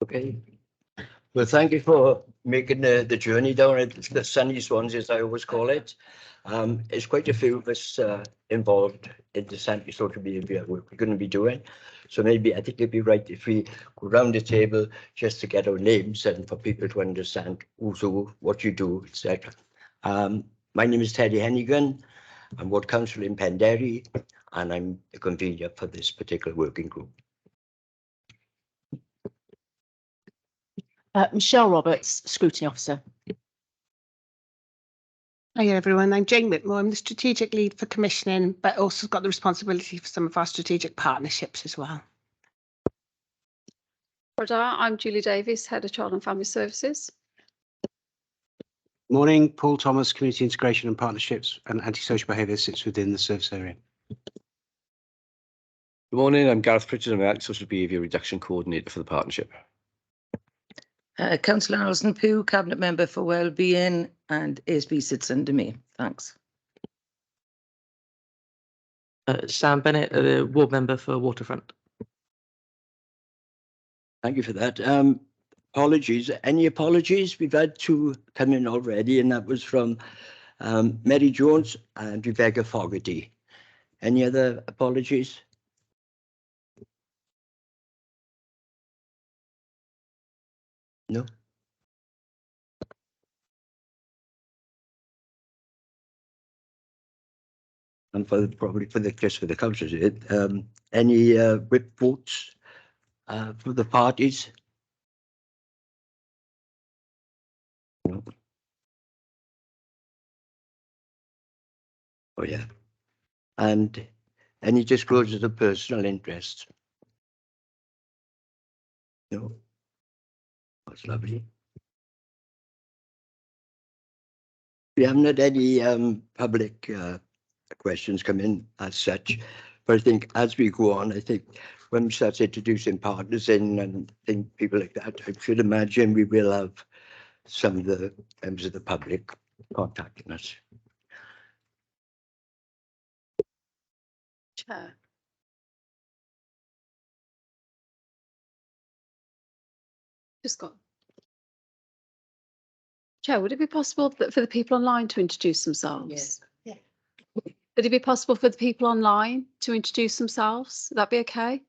Okay. Well, thank you for making the journey down at the sunny Swansea, as I always call it. There's quite a few of us involved in the anti-social behaviour work we're going to be doing. So maybe I think it'd be right if we go round the table just to get our names and for people to understand who's who, what you do, etc. My name is Teddy Hennigan. I'm Ward Councillor in Penderry, and I'm the convener for this particular working group. Michelle Roberts, Scrutiny Officer. Hi everyone, I'm Jane Whitmore. I'm the strategic lead for commissioning, but also got the responsibility for some of our strategic partnerships as well. I'm Julie Davies, Head of Child and Family Services. Morning, Paul Thomas, Community Integration and Partnerships and Antisocial Behaviour sits within the service area. Good morning, I'm Gareth Pritchard, I'm the Antisocial Behaviour Reduction Coordinator for the partnership. Councillor Alison Pugh, Cabinet Member for Wellbeing, and ASB sits under me. Thanks. Sam Bennett, Ward Member for Waterfront. Thank you for that. Apologies. Any apologies? We've had two come in already, and that was from Mary Jones and Rebecca Fogarty. Any other apologies? No. And probably just for the councillors, any whip votes for the parties? No. Oh yeah. And any disclosures of personal interest? No. That's lovely. We haven't had any public questions come in as such, but I think as we go on, I think when we start introducing partners in and think people like that, I should imagine we will have some of the members of the public contacting us. Chair. Just got. Chair, would it be possible for the people online to introduce themselves? Yes. Yeah. Would it be possible for the people online to introduce themselves? Would that be okay?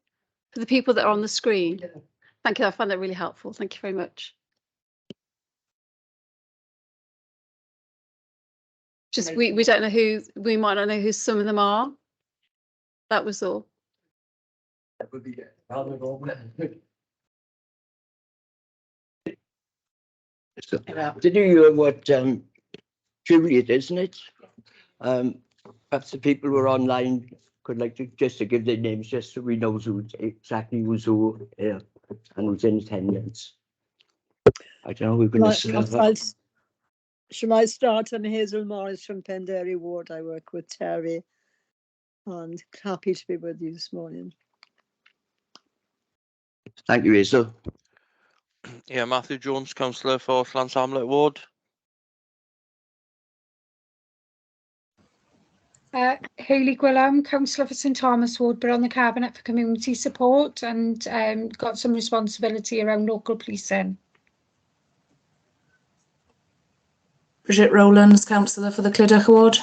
For the people that are on the screen? Yeah. Thank you. I find that really helpful. Thank you very much. Just we don't know who, we might not know who some of them are. That was all. That would be So, did you hear what Juliet, isn't it? Perhaps the people who are online could like to just to give their names just so we know who exactly who's who and who's in attendance. I don't know, we're going to Shall I start? I'm Hazel Morris from Penderry Ward. I work with Terry and happy to be with you this morning. Thank you, Hazel. Yeah, Matthew Jones, Councillor for Lance Hamlet Ward. Hayley Gwillam, Councillor for St Thomas Ward, but on the Cabinet for Community Support and got some responsibility around local policing. Bridget Rowlands, Councillor for the Clydach Ward.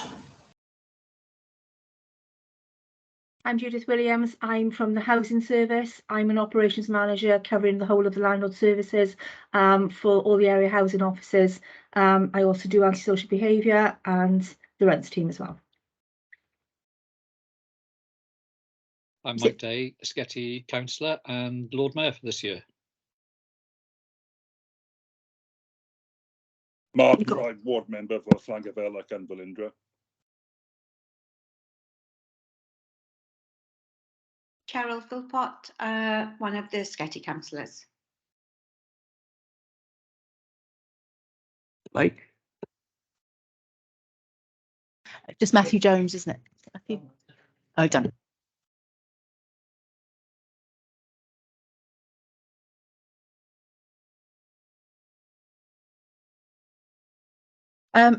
I'm Judith Williams. I'm from the Housing Service. I'm an Operations Manager covering the whole of the landlord services for all the area housing officers. I also do antisocial behaviour and the rents team as well. I'm Mike Day, Sketty Councillor and Lord Mayor for this year. Martin Wright, Ward Member for Llangefellach and Velindre. Cheryl Philpott, one of the Sketty councillors. Mike? Just Matthew Jones, isn't it? Matthew? Oh, done.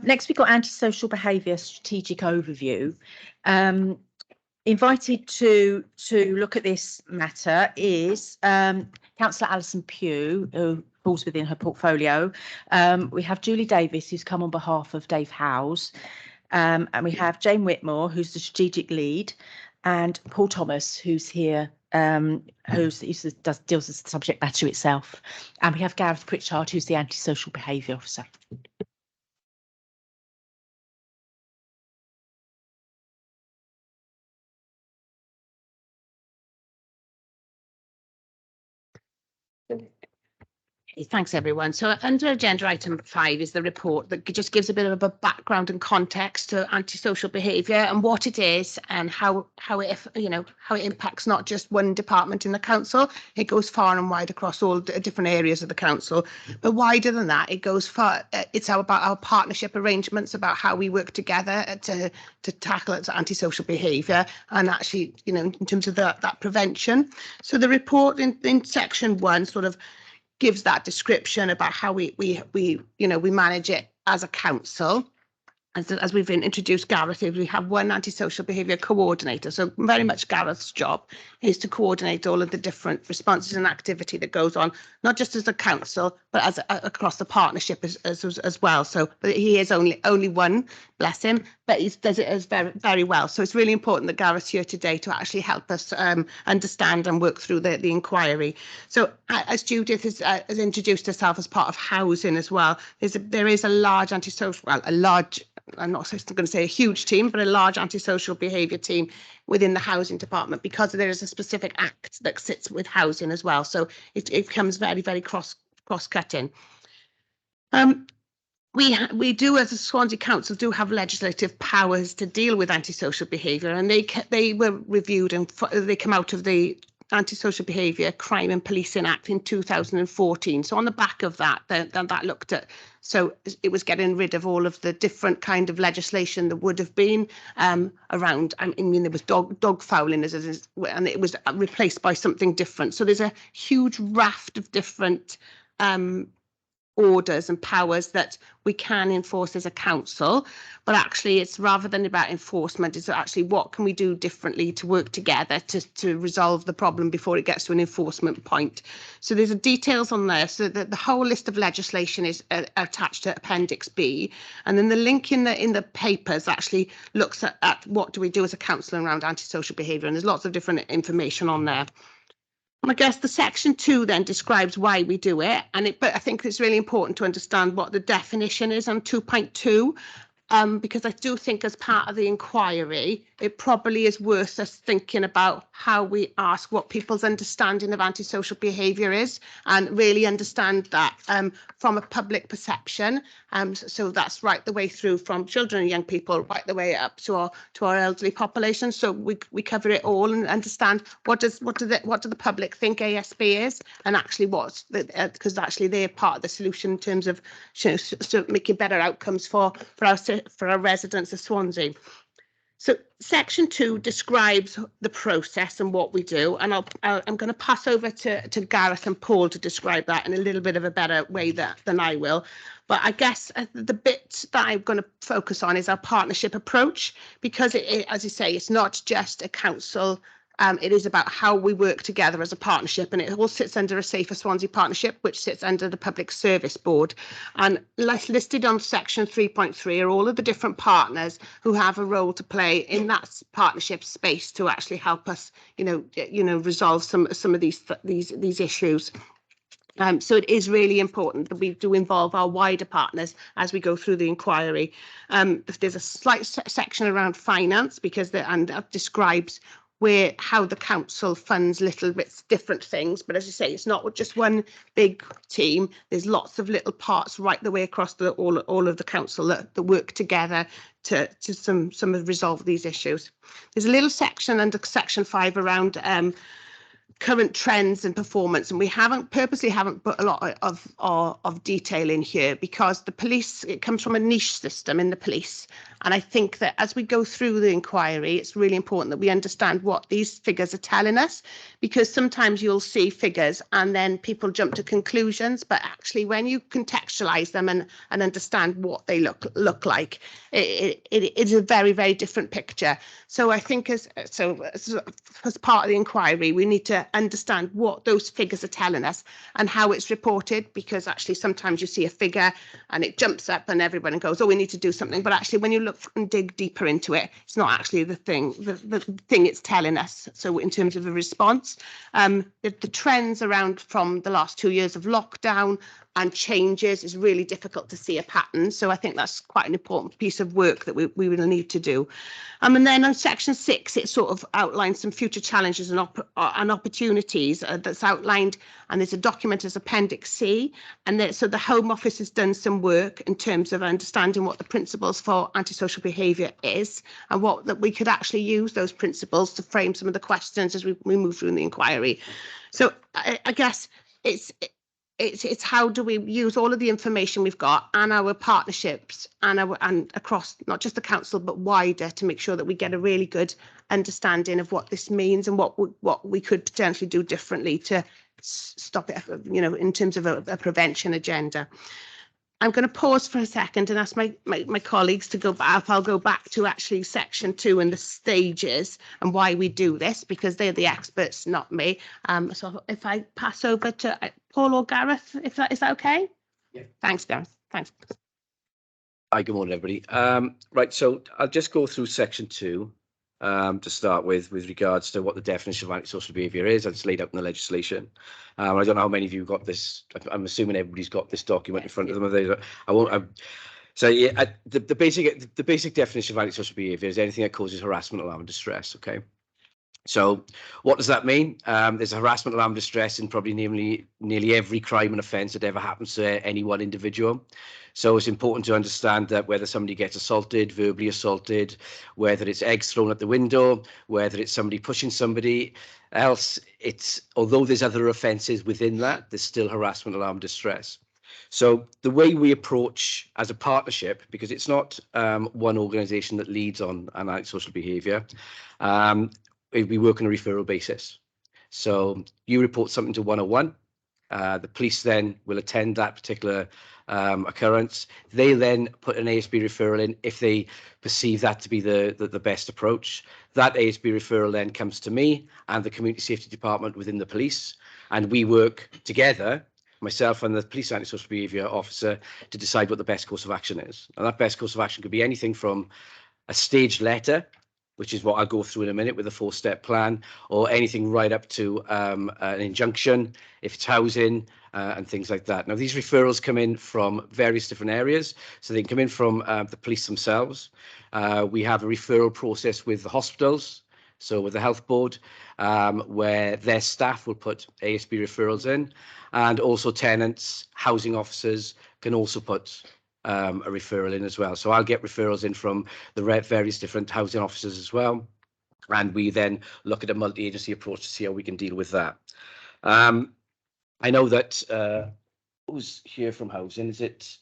Next, we've got antisocial behaviour strategic overview. Invited to look at this matter is Councillor Alison Pugh, who falls within her portfolio. We have Julie Davis, who's come on behalf of Dave Howes, and we have Jane Whitmore, who's the strategic lead, and Paul Thomas, who's here, deals with the subject matter itself, and we have Gareth Pritchard, who's the antisocial behaviour officer. Thanks, everyone. So under agenda item 5 is the report that just gives a bit of a background and context to antisocial behaviour and what it is and how it impacts not just one department in the council. It goes far and wide across all the different areas of the council. But wider than that, it goes far. It's about our partnership arrangements, about how we work together to tackle antisocial behaviour, and actually, in terms of that prevention. So the report in section 1 sort of gives that description about how we manage it as a council. As we've introduced Gareth, we have one antisocial behaviour coordinator. So very much Gareth's job is to coordinate all of the different responses and activity that goes on, not just as a council, but as across the partnership as well. So, but he is only one, bless him, but he does it as very, very well. So it's really important that Gareth's here today to actually help us understand and work through the inquiry. So as Judith has introduced herself as part of housing as well, there is a large antisocial, I'm not going to say a huge team, but a large antisocial behaviour team within the housing department, because there is a specific act that sits with housing as well. So it becomes very, very cross-cutting. We do, as a Swansea Council, do have legislative powers to deal with antisocial behaviour, and they were reviewed and they come out of the Antisocial Behaviour Crime and Policing Act in 2014. So on the back of that, that looked at, so it was getting rid of all of the different kind of legislation that would have been around. I mean, there was dog fouling, and it was replaced by something different. So there's a huge raft of different orders and powers that we can enforce as a council, but actually it's rather than about enforcement, it's actually what can we do differently to work together to resolve the problem before it gets to an enforcement point. So there's details on there, so that the whole list of legislation is attached to Appendix B, and then the link in the papers actually looks at what do we do as a council around antisocial behaviour, and there's lots of different information on there. And I guess the section 2 then describes why we do it, but I think it's really important to understand what the definition is on 2.2, because I do think as part of the inquiry, it probably is worth us thinking about how we ask what people's understanding of antisocial behaviour is, and really understand that from a public perception. So that's right the way through from children and young people right the way up to our elderly population. So we cover it all and understand what do the public think ASB is, and actually because actually they're part of the solution in terms of so making better outcomes for our residents of Swansea. So section 2 describes the process and what we do, and I'm going to pass over to Gareth and Paul to describe that in a little bit of a better way than I will. But I guess the bit that I'm going to focus on is our partnership approach, because as you say, it's not just a council. It is about how we work together as a partnership, and it all sits under a Safer Swansea partnership, which sits under the Public Service Board. And listed on section 3.3 are all of the different partners who have a role to play in that partnership space to actually help us, resolve some of these issues. So it is really important that we do involve our wider partners as we go through the inquiry. There's a slight section around finance, because that describes how the council funds little bits different things, but as you say, it's not just one big team. There's lots of little parts right the way across all of the council that work together to resolve these issues. There's a little section under section 5 around current trends and performance, and we purposely haven't put a lot of detail in here because the police, it comes from a niche system in the police, and I think that as we go through the inquiry, it's really important that we understand what these figures are telling us, because sometimes you'll see figures and then people jump to conclusions, but actually when you contextualize them and understand what they look like, it is a very, very different picture. So I think as part of the inquiry, we need to understand what those figures are telling us and how it's reported, because actually sometimes you see a figure and it jumps up and everybody goes, oh, we need to do something, but actually when you look and dig deeper into it, it's not actually the thing it's telling us. So in terms of a response, the trends around from the last 2 years of lockdown and changes is really difficult to see a pattern. So I think that's quite an important piece of work that we will need to do. And then on section 6, it sort of outlines some future challenges and opportunities that's outlined, and there's a document as Appendix C. And so the Home Office has done some work in terms of understanding what the principles for antisocial behaviour is, and what that we could actually use those principles to frame some of the questions as we move through the inquiry. So I guess it's how do we use all of the information we've got and our partnerships and across not just the council but wider to make sure that we get a really good understanding of what this means and what we could potentially do differently to stop it, you know, in terms of a prevention agenda. I'm going to pause for a second and ask my colleagues to go back. I'll go back to actually section 2 and the stages and why we do this, because they're the experts, not me. So if I pass over to Paul or Gareth, is that okay? Yeah. Thanks, Gareth. Thanks. Hi, good morning, everybody. Right, so I'll just go through section 2 to start with regards to what the definition of antisocial behaviour is. It's laid out in the legislation. I don't know how many of you got this. I'm assuming everybody's got this document in front of them. I won't. So yeah, the basic definition of antisocial behaviour is anything that causes harassment, alarm, and distress. Okay. So what does that mean? There's harassment, alarm, distress in probably nearly every crime and offence that ever happens to any one individual. So it's important to understand that whether somebody gets assaulted, verbally assaulted, whether it's eggs thrown at the window, whether it's somebody pushing somebody else, although there's other offences within that, there's still harassment, alarm, distress. So the way we approach as a partnership, because it's not one organisation that leads on antisocial behaviour, we work on a referral basis. So you report something to 101. The police then will attend that particular occurrence. They then put an ASB referral in if they perceive that to be the best approach. That ASB referral then comes to me and the Community Safety Department within the police, and we work together, myself and the police antisocial behaviour officer, to decide what the best course of action is. And that best course of action could be anything from a staged letter, which is what I'll go through in a minute with a 4-step plan, or anything right up to an injunction, if it's housing and things like that. Now, these referrals come in from various different areas. So they can come in from the police themselves. We have a referral process with the hospitals, so with the health board, where their staff will put ASB referrals in, and also tenants, housing officers can also put a referral in as well. So I'll get referrals in from the various different housing officers as well, and we then look at a multi-agency approach to see how we can deal with that. I know that who's here from housing? Is it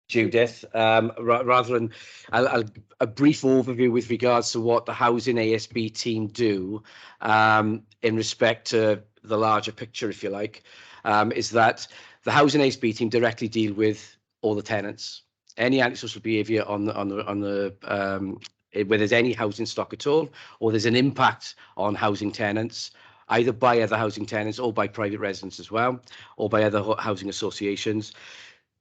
Judith? Rather than a brief overview with regards to what the housing ASB team do in respect to the larger picture, if you like, is that the housing ASB team directly deal with all the tenants. Any antisocial behaviour on the where there's any housing stock at all, or there's an impact on housing tenants, either by other housing tenants or by private residents as well, or by other housing associations,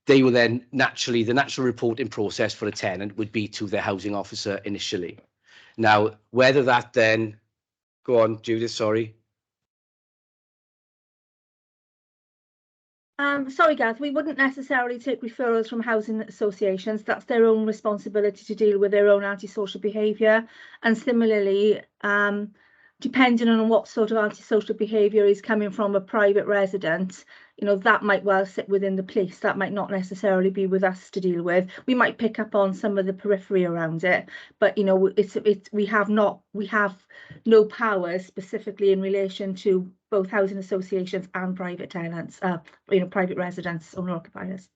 they will then the natural reporting process for a tenant would be to their housing officer initially. Now, whether that then, go on, Judith, sorry. Sorry, Gareth, we wouldn't necessarily take referrals from housing associations. That's their own responsibility to deal with their own antisocial behaviour. And similarly, depending on what sort of antisocial behaviour is coming from a private resident, you know, that might well sit within the police. That might not necessarily be with us to deal with. We might pick up on some of the periphery around it, but you know, we have no powers specifically in relation to both housing associations and private tenants, private residents, owner occupiers.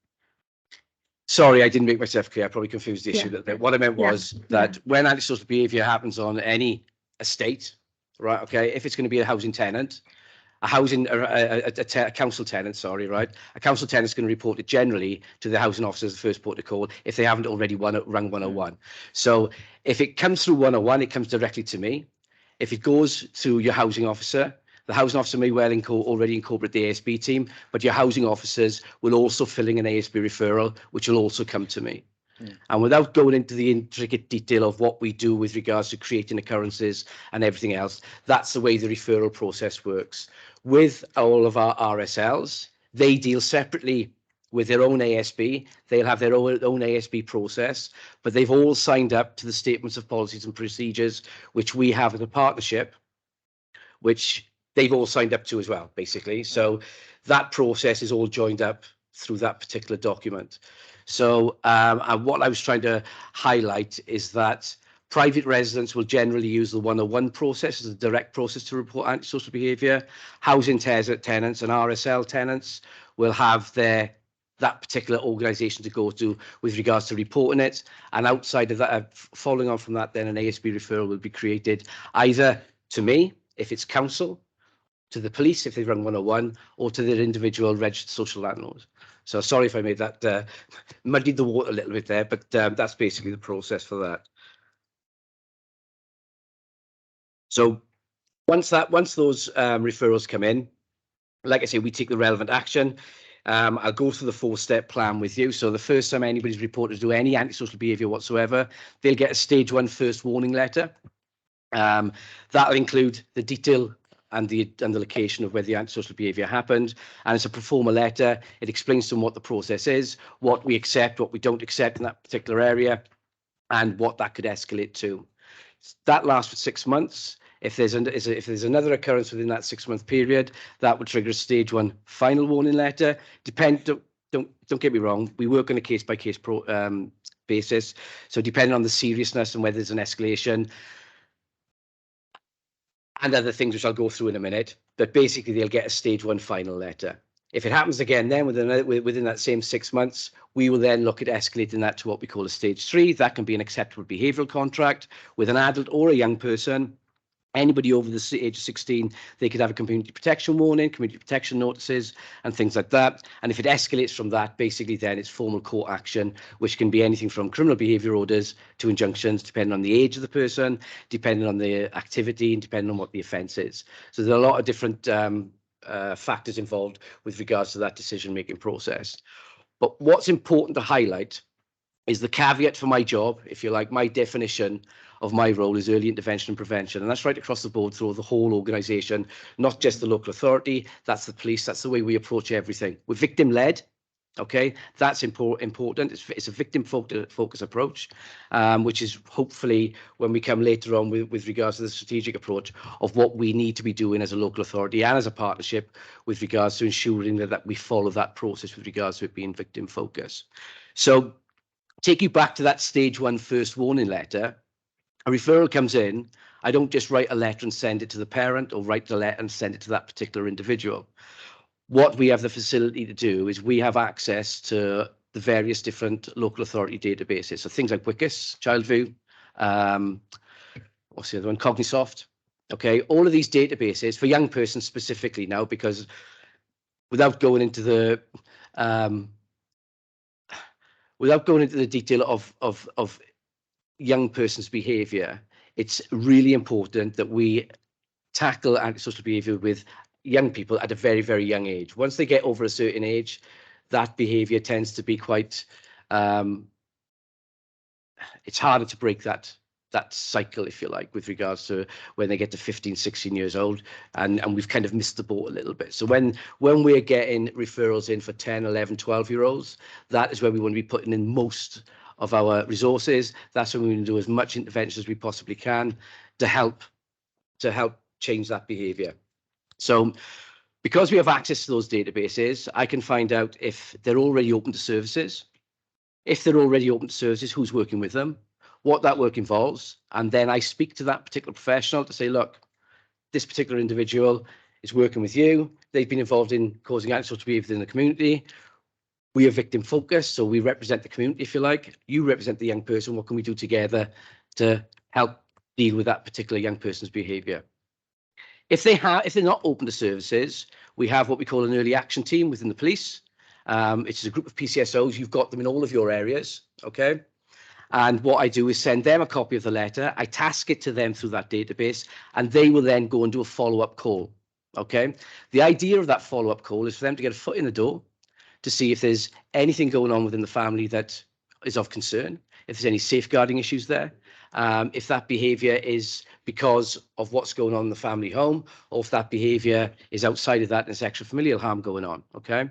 Sorry, I didn't make myself clear. I probably confused the issue Yeah. a little bit. What I meant was that when antisocial behaviour happens on any estate, right? Okay, if it's going to be a housing tenant, a council tenant, sorry, right? A council tenant is going to report it generally to the housing officer as the first port of call if they haven't already rung 101. So if it comes through 101, it comes directly to me. If it goes to your housing officer, the housing officer may well already incorporate the ASB team, but your housing officers will also fill in an ASB referral, which will also come to me. And without going into the intricate detail of what we do with regards to creating occurrences and everything else, that's the way the referral process works. With all of our RSLs, they deal separately with their own ASB. They'll have their own ASB process, but they've all signed up to the statements of policies and procedures, which we have as a partnership, which they've all signed up to as well, basically. So that process is all joined up through that particular document. So and what I was trying to highlight is that private residents will generally use the 101 process as a direct process to report antisocial behaviour. Housing tenants and RSL tenants will have that particular organisation to go to with regards to reporting it. And outside of that, following on from that, then an ASB referral will be created either to me, if it's council, to the police if they run 101, or to their individual registered social landlord. So sorry if I made that muddied the water a little bit there, but that's basically the process for that. So once those referrals come in, like I say, we take the relevant action. I'll go through the 4-step plan with you. So the first time anybody's reported to do any antisocial behaviour whatsoever, they'll get a stage 1 first warning letter. That'll include the detail and the location of where the antisocial behaviour happened, and it's a pro forma letter. It explains to them what the process is, what we accept, what we don't accept in that particular area, and what that could escalate to. That lasts for 6 months. If there's another occurrence within that 6-month period, that would trigger a stage 1 final warning letter. Don't get me wrong, we work on a case by case basis. So depending on the seriousness and whether there's an escalation, and other things which I'll go through in a minute, but basically they'll get a stage 1 final letter. If it happens again, then within that same 6 months, we will then look at escalating that to what we call a stage 3. That can be an acceptable behavioural contract with an adult or a young person. Anybody over the age of 16, they could have a community protection warning, community protection notices, and things like that. And if it escalates from that, basically then it's formal court action, which can be anything from criminal behaviour orders to injunctions, depending on the age of the person, depending on the activity, and depending on what the offence is. So there are a lot of different factors involved with regards to that decision-making process. But what's important to highlight is the caveat for my job, if you like, my definition of my role is early intervention and prevention. And that's right across the board through the whole organisation, not just the local authority, that's the police, that's the way we approach everything. We're victim-led, okay? That's important. It's a victim-focused approach, which is hopefully when we come later on with regards to the strategic approach of what we need to be doing as a local authority and as a partnership with regards to ensuring that we follow that process with regards to it being victim-focused. So take you back to that stage 1 first warning letter. A referral comes in, I don't just write a letter and send it to the parent or write the letter and send it to that particular individual. What we have the facility to do is we have access to the various different local authority databases. So things like Wikis, Childview, what's the other one, Cognisoft. Okay, all of these databases for young persons specifically now, because without going into the detail of young person's behaviour, it's really important that we tackle antisocial behaviour with young people at a very, very young age. Once they get over a certain age, that behaviour tends to be quite, it's harder to break that cycle, if you like, with regards to when they get to 15, 16 years old, and we've kind of missed the boat a little bit. So when we're getting referrals in for 10, 11, 12-year-olds, that is where we want to be putting in most of our resources. That's when we want to do as much intervention as we possibly can to help change that behaviour. So because we have access to those databases, I can find out if they're already open to services. If they're already open to services, who's working with them, what that work involves, and then I speak to that particular professional to say, look, this particular individual is working with you. They've been involved in causing antisocial behaviour within the community. We are victim focused, so we represent the community, if you like. You represent the young person. What can we do together to help deal with that particular young person's behaviour? If they're not open to services, we have what we call an early action team within the police. It's a group of PCSOs. You've got them in all of your areas, okay? And what I do is send them a copy of the letter. I task it to them through that database, and they will then go and do a follow-up call, okay? The idea of that follow-up call is for them to get a foot in the door to see if there's anything going on within the family that is of concern, if there's any safeguarding issues there, if that behaviour is because of what's going on in the family home, or if that behaviour is outside of that and there's extra-familial harm going on, okay?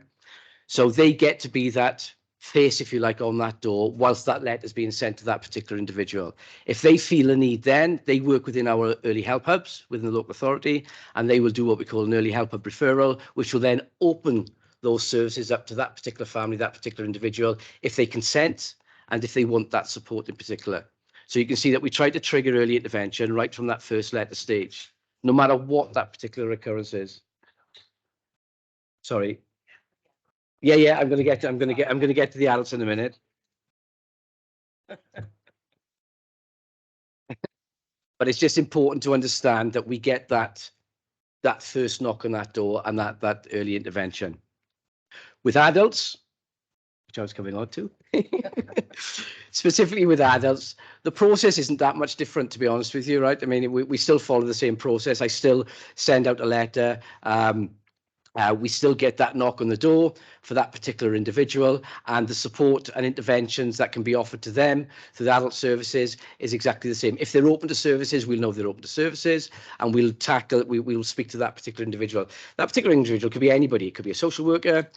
So they get to be that face, if you like, on that door whilst that letter is being sent to that particular individual. If they feel a need, then they work within our early help hubs within the local authority, and they will do what we call an early help hub referral, which will then open those services up to that particular family, that particular individual, if they consent and if they want that support in particular. So you can see that we try to trigger early intervention right from that first letter stage, no matter what that particular occurrence is. Sorry. Yeah, I'm going to get to the adults in a minute. But it's just important to understand that we get that first knock on that door and that early intervention. With adults, which I was coming on to, specifically with adults, the process isn't that much different, to be honest with you, right? I mean, we still follow the same process. I still send out a letter. We still get that knock on the door for that particular individual, and the support and interventions that can be offered to them through the adult services is exactly the same. If they're open to services, we'll know they're open to services, and we'll speak to that particular individual. That particular individual could be anybody. It could be a social worker,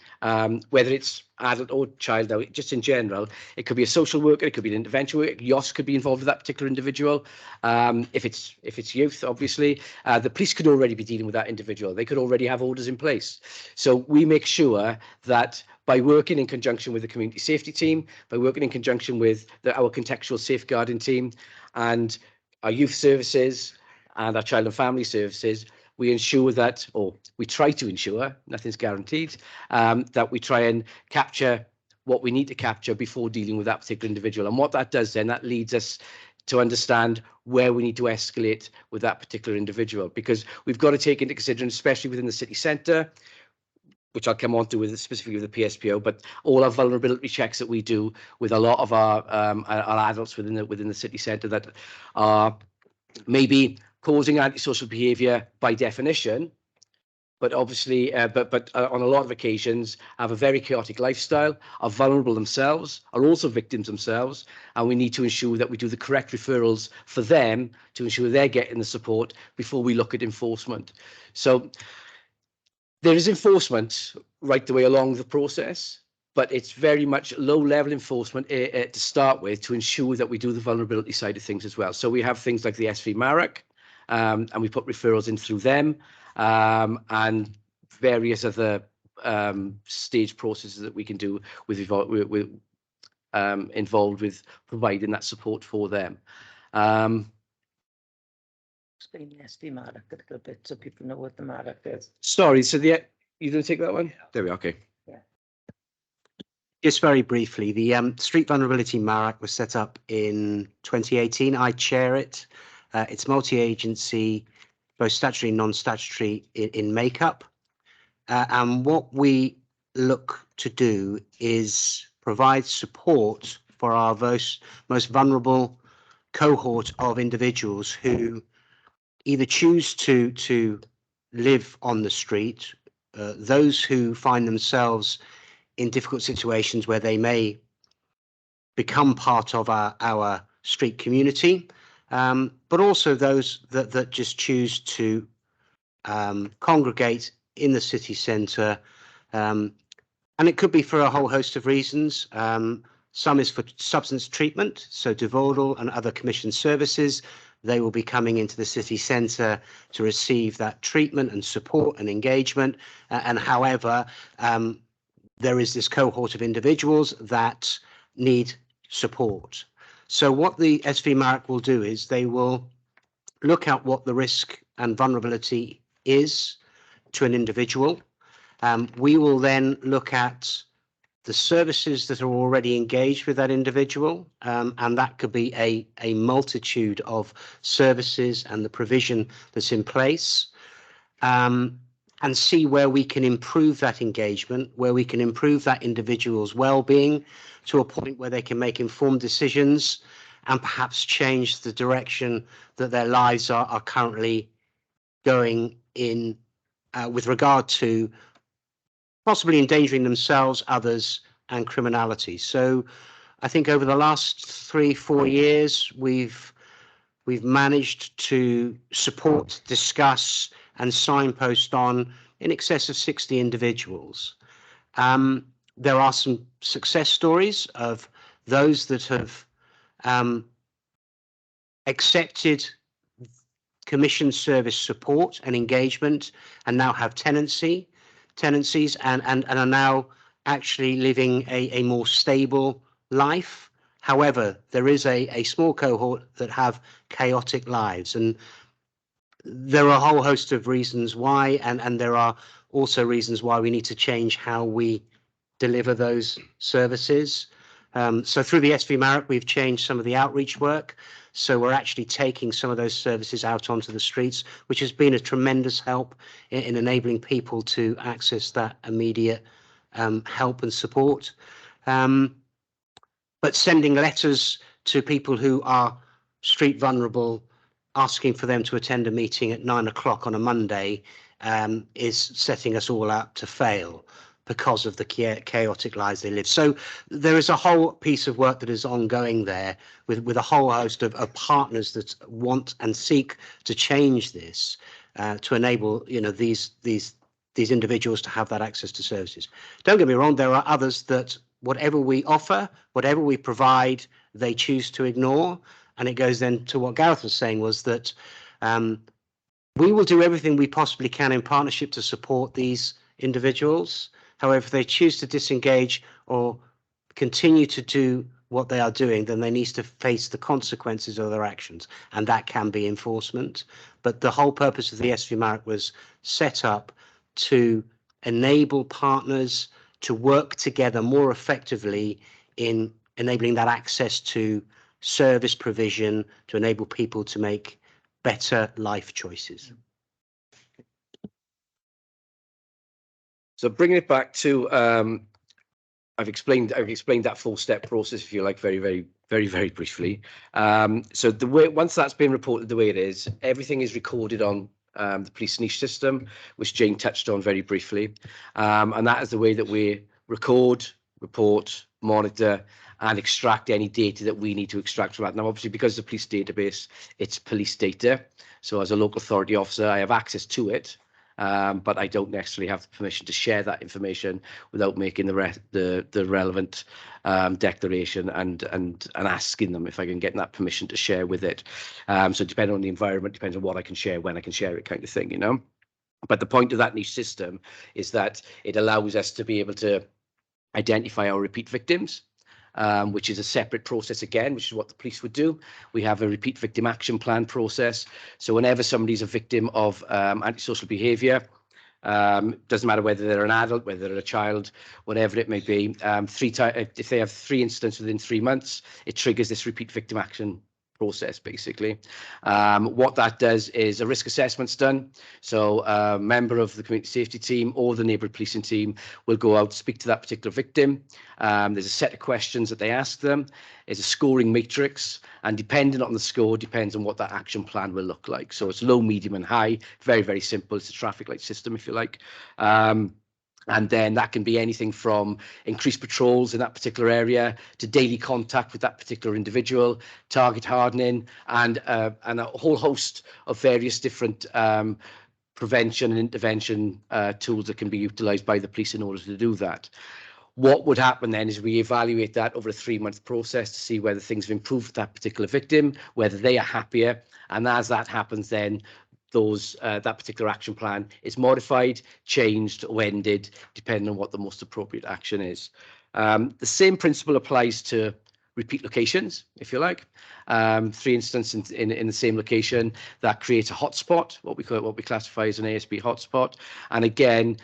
whether it's adult or child, now, just in general. It could be a social worker, it could be an intervention worker. YOS could be involved with that particular individual. If it's youth, obviously, the police could already be dealing with that individual. They could already have orders in place. So we make sure that by working in conjunction with the community safety team, by working in conjunction with our contextual safeguarding team and our youth services and our child and family services, we ensure that, or we try to ensure, nothing's guaranteed, that we try and capture what we need to capture before dealing with that particular individual. And what that does then, that leads us to understand where we need to escalate with that particular individual, because we've got to take into consideration, especially within the city centre, which I'll come on to with specifically with the PSPO, but all our vulnerability checks that we do with a lot of our adults within the city centre that are maybe causing antisocial behaviour by definition, but obviously, but on a lot of occasions have a very chaotic lifestyle, are vulnerable themselves, are also victims themselves, and we need to ensure that we do the correct referrals for them to ensure they're getting the support before we look at enforcement. So there is enforcement right the way along the process, but it's very much low-level enforcement to start with to ensure that we do the vulnerability side of things as well. So we have things like the SV MARAC, and we put referrals in through them, and various other stage processes that we can do involved with providing that support for them. Explain the SD MARAC a little bit so people know what the MARAC is. Sorry, so you didn't take that one? Yeah. There we are, okay. Yeah. Just very briefly, the Street Vulnerability MARAC was set up in 2018. I chair it. It's multi-agency, both statutory and non-statutory in makeup. And what we look to do is provide support for our most vulnerable cohort of individuals who either choose to live on the street, those who find themselves in difficult situations where they may become part of our street community, but also those that just choose to congregate in the city centre. And it could be for a whole host of reasons. Some is for substance treatment, so Devodal and other commissioned services. They will be coming into the city centre to receive that treatment and support and engagement. And however, there is this cohort of individuals that need support. So what the SV MARAC will do is they will look at what the risk and vulnerability is to an individual. We will then look at the services that are already engaged with that individual, and that could be a multitude of services and the provision that's in place, and see where we can improve that engagement, where we can improve that individual's well-being to a point where they can make informed decisions and perhaps change the direction that their lives are currently going in, with regard to possibly endangering themselves, others, and criminality. So I think over the last 3-4 years, we've managed to support, discuss, and signpost on in excess of 60 individuals. There are some success stories of those that have accepted commission service support and engagement and now have tenancies and are now actually living a more stable life. However, there is a small cohort that have chaotic lives, and there are a whole host of reasons why, and there are also reasons why we need to change how we deliver those services. So through the SV Marriott, we've changed some of the outreach work. So we're actually taking some of those services out onto the streets, which has been a tremendous help in enabling people to access that immediate help and support. But sending letters to people who are street vulnerable, asking for them to attend a meeting at 9 o'clock on a Monday, is setting us all up to fail because of the chaotic lives they live. So there is a whole piece of work that is ongoing there with a whole host of partners that want and seek to change this, to enable, you know, these individuals to have that access to services. Don't get me wrong, there are others that whatever we offer, whatever we provide, they choose to ignore. And it goes then to what Gareth was saying, was that we will do everything we possibly can in partnership to support these individuals. However, if they choose to disengage or continue to do what they are doing, then they need to face the consequences of their actions, and that can be enforcement. But the whole purpose of the SV Marriott was set up to enable partners to work together more effectively in enabling that access to service provision to enable people to make better life choices. So bringing it back to, I've explained that 4-step process, if you like, very briefly. So the way, once that's been reported the way it is, everything is recorded on the police niche system, which Jane touched on very briefly, and that is the way that we record, report, monitor, and extract any data that we need to extract from that. Now, obviously, because the police database, it's police data. So as a local authority officer, I have access to it, but I don't necessarily have the permission to share that information without making the relevant declaration and asking them if I can get that permission to share with it. So depending on the environment, depends on what I can share, when I can share it, kind of thing, you know. But the point of that niche system is that it allows us to be able to identify our repeat victims, which is a separate process again, which is what the police would do. We have a repeat victim action plan process. So whenever somebody's a victim of antisocial behaviour, doesn't matter whether they're an adult, whether they're a child, whatever it may be, if they have 3 incidents within 3 months, it triggers this repeat victim action process, basically. What that does is a risk assessment's done. So a member of the community safety team or the neighbourhood policing team will go out, speak to that particular victim. There's a set of questions that they ask them. There's a scoring matrix, and depending on the score, depends on what that action plan will look like. So it's low, medium, and high. Very simple. It's a traffic light system, if you like. And then that can be anything from increased patrols in that particular area to daily contact with that particular individual, target hardening, and a whole host of various different prevention and intervention tools that can be utilised by the police in order to do that. What would happen then is we evaluate that over a 3-month process to see whether things have improved for that particular victim, whether they are happier, and as that happens, then that particular action plan is modified, changed, or ended, depending on what the most appropriate action is. The same principle applies to repeat locations, if you like. 3 instances in the same location, that creates a hotspot, what we classify as an ASB hotspot. And again,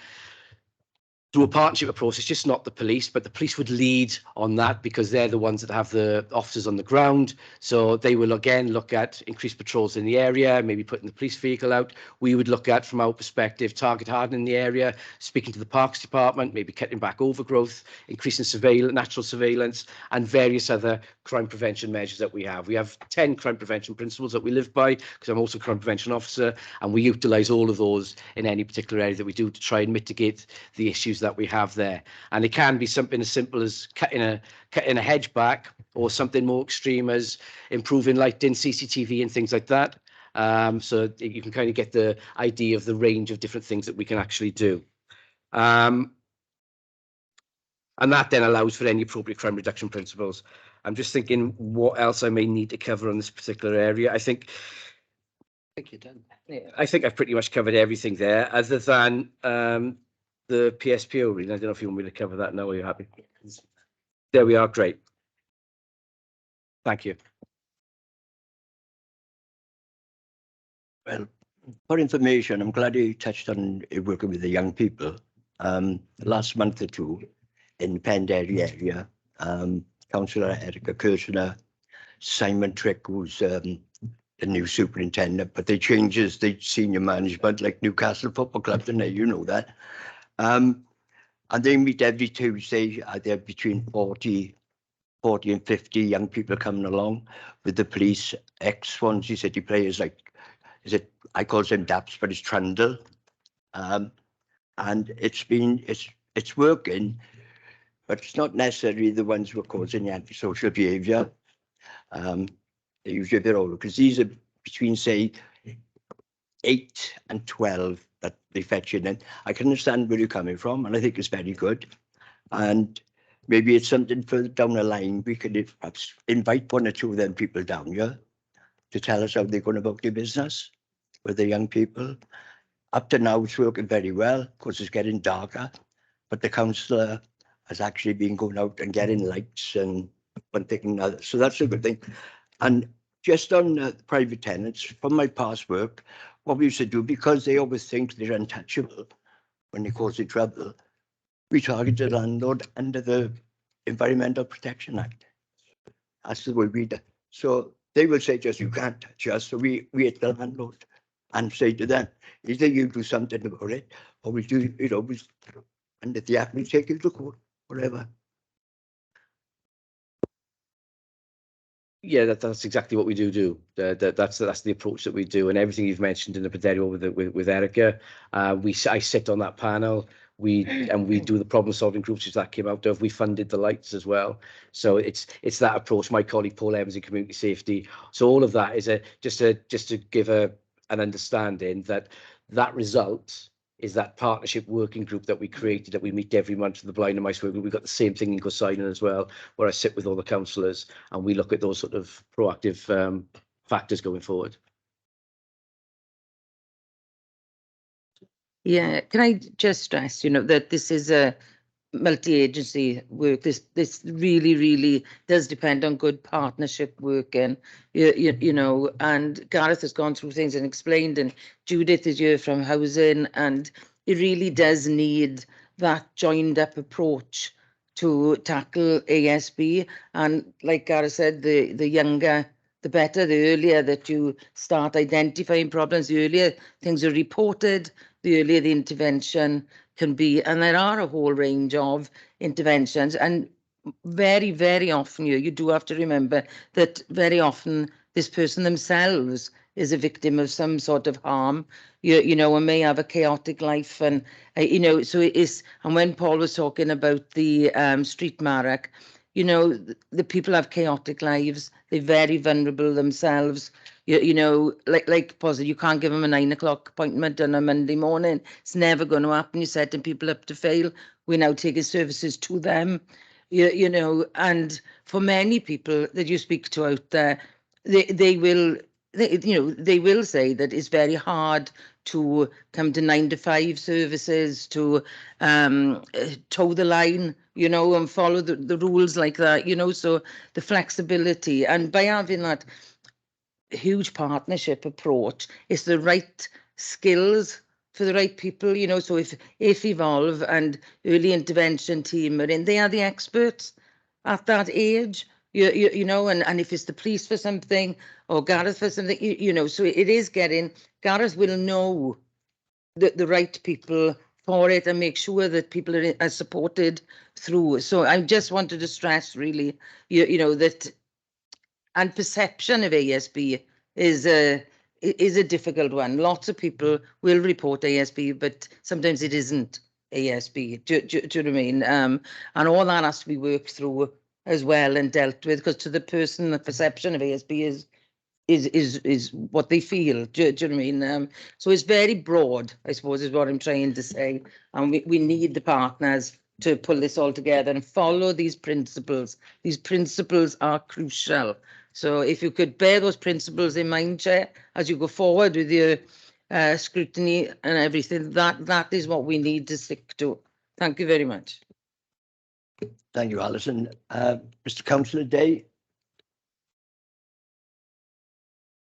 through a partnership approach, it's just not the police, but the police would lead on that because they're the ones that have the officers on the ground. So they will again look at increased patrols in the area, maybe putting the police vehicle out. We would look at, from our perspective, target hardening the area, speaking to the Parks Department, maybe cutting back overgrowth, increasing natural surveillance, and various other crime prevention measures that we have. We have 10 crime prevention principles that we live by, because I'm also a crime prevention officer, and we utilise all of those in any particular area that we do to try and mitigate the issues that we have there. And it can be something as simple as cutting a hedge back, or something more extreme as improving lighting, CCTV and things like that. So you can kind of get the idea of the range of different things that we can actually do. And that then allows for any appropriate crime reduction principles. I'm just thinking what else I may need to cover on this particular area. I think you're done. Yeah. I think I've pretty much covered everything there, other than the PSPO. Really, I don't know if you want me to cover that now. Are you happy? There we are. Great. Thank you. Well, for information, I'm glad you touched on working with the young people. Last month or two in the Penderry area, Councillor Erica Kirshner, Simon Trick, who's the new superintendent, but they changes the senior management like Newcastle Football Club, don't they? You know that. And they meet every Tuesday. There are between 40 and 50 young people coming along with the police, ex-Swansea City players like, I call them DAPs, but it's Trundle. And it's working, but it's not necessarily the ones who are causing the antisocial behaviour. They're usually a bit older, because these are between, say, 8 and 12 that they fetch in. And I can understand where you're coming from, and I think it's very good. And maybe it's something further down the line, we could perhaps invite 1 or 2 of them people down here to tell us how they're going about their business with the young people. Up to now, it's working very well. Of course, it's getting darker, but the councillor has actually been going out and getting lights and one thing and another. So that's a good thing. And just on private tenants, from my past work, what we used to do, because they always think they're untouchable when they cause trouble, we target the landlord under the Environmental Protection Act. That's the way we do. So they will say just, you can't touch us. So we hit the landlord and say to them, either you do something about it, or we do, and if the act, we take you to court, whatever. Yeah, that's exactly what we do. That's the approach that we do, and everything you've mentioned in the Behaviour with Erica, I sit on that panel. We do the problem solving groups which that came out of. We funded the lights as well, so it's that approach. My colleague Paul Evans in community safety. So all of that is just to give an understanding that result is that partnership working group that we created, that we meet every month for the blind and mice working group. We've got the same thing in Gosainen as well, where I sit with all the councillors and we look at those sort of proactive factors going forward. Yeah, can I just stress, that this is a multi-agency work. This really does depend on good partnership work, and and Gareth has gone through things and explained, and Judith is here from housing, and it really does need that joined up approach to tackle ASB. And like Gareth said, the younger the better, the earlier that you start identifying problems, the earlier things are reported, the earlier the intervention can be. And there are a whole range of interventions, and very often you do have to remember that very often this person themselves is a victim of some sort of harm, and may have a chaotic life, and so it is. And when Paul was talking about the street Marek, the people have chaotic lives. They're very vulnerable themselves. Like Paul said, you can't give them a 9 o'clock appointment on a Monday morning. It's never going to happen. You're setting people up to fail. We're now taking services to them. And for many people that you speak to out there, they will they will say that it's very hard to come to 9 to 5 services, to toe the line, and follow the rules like that, so the flexibility. And by having that huge partnership approach, it's the right skills for the right people, so if Evolve and early intervention team are in, they are the experts at that age, and if it's the police for something or Gareth for something, so it is Gareth will know the right people for it and make sure that people are supported through. So I just wanted to stress really, that, and perception of ASB is a difficult one. Lots of people will report ASB, but sometimes it isn't ASB. Do you know what I mean? And all that has to be worked through as well and dealt with, because to the person, the perception of ASB is what they feel. Do you know what I mean? So it's very broad, I suppose, is what I'm trying to say. And we need the partners to pull this all together and follow these principles. These principles are crucial. So if you could bear those principles in mind, Chair, as you go forward with your scrutiny and everything, that is what we need to stick to. Thank you very much. Thank you, Alison. Mr. Councillor Day.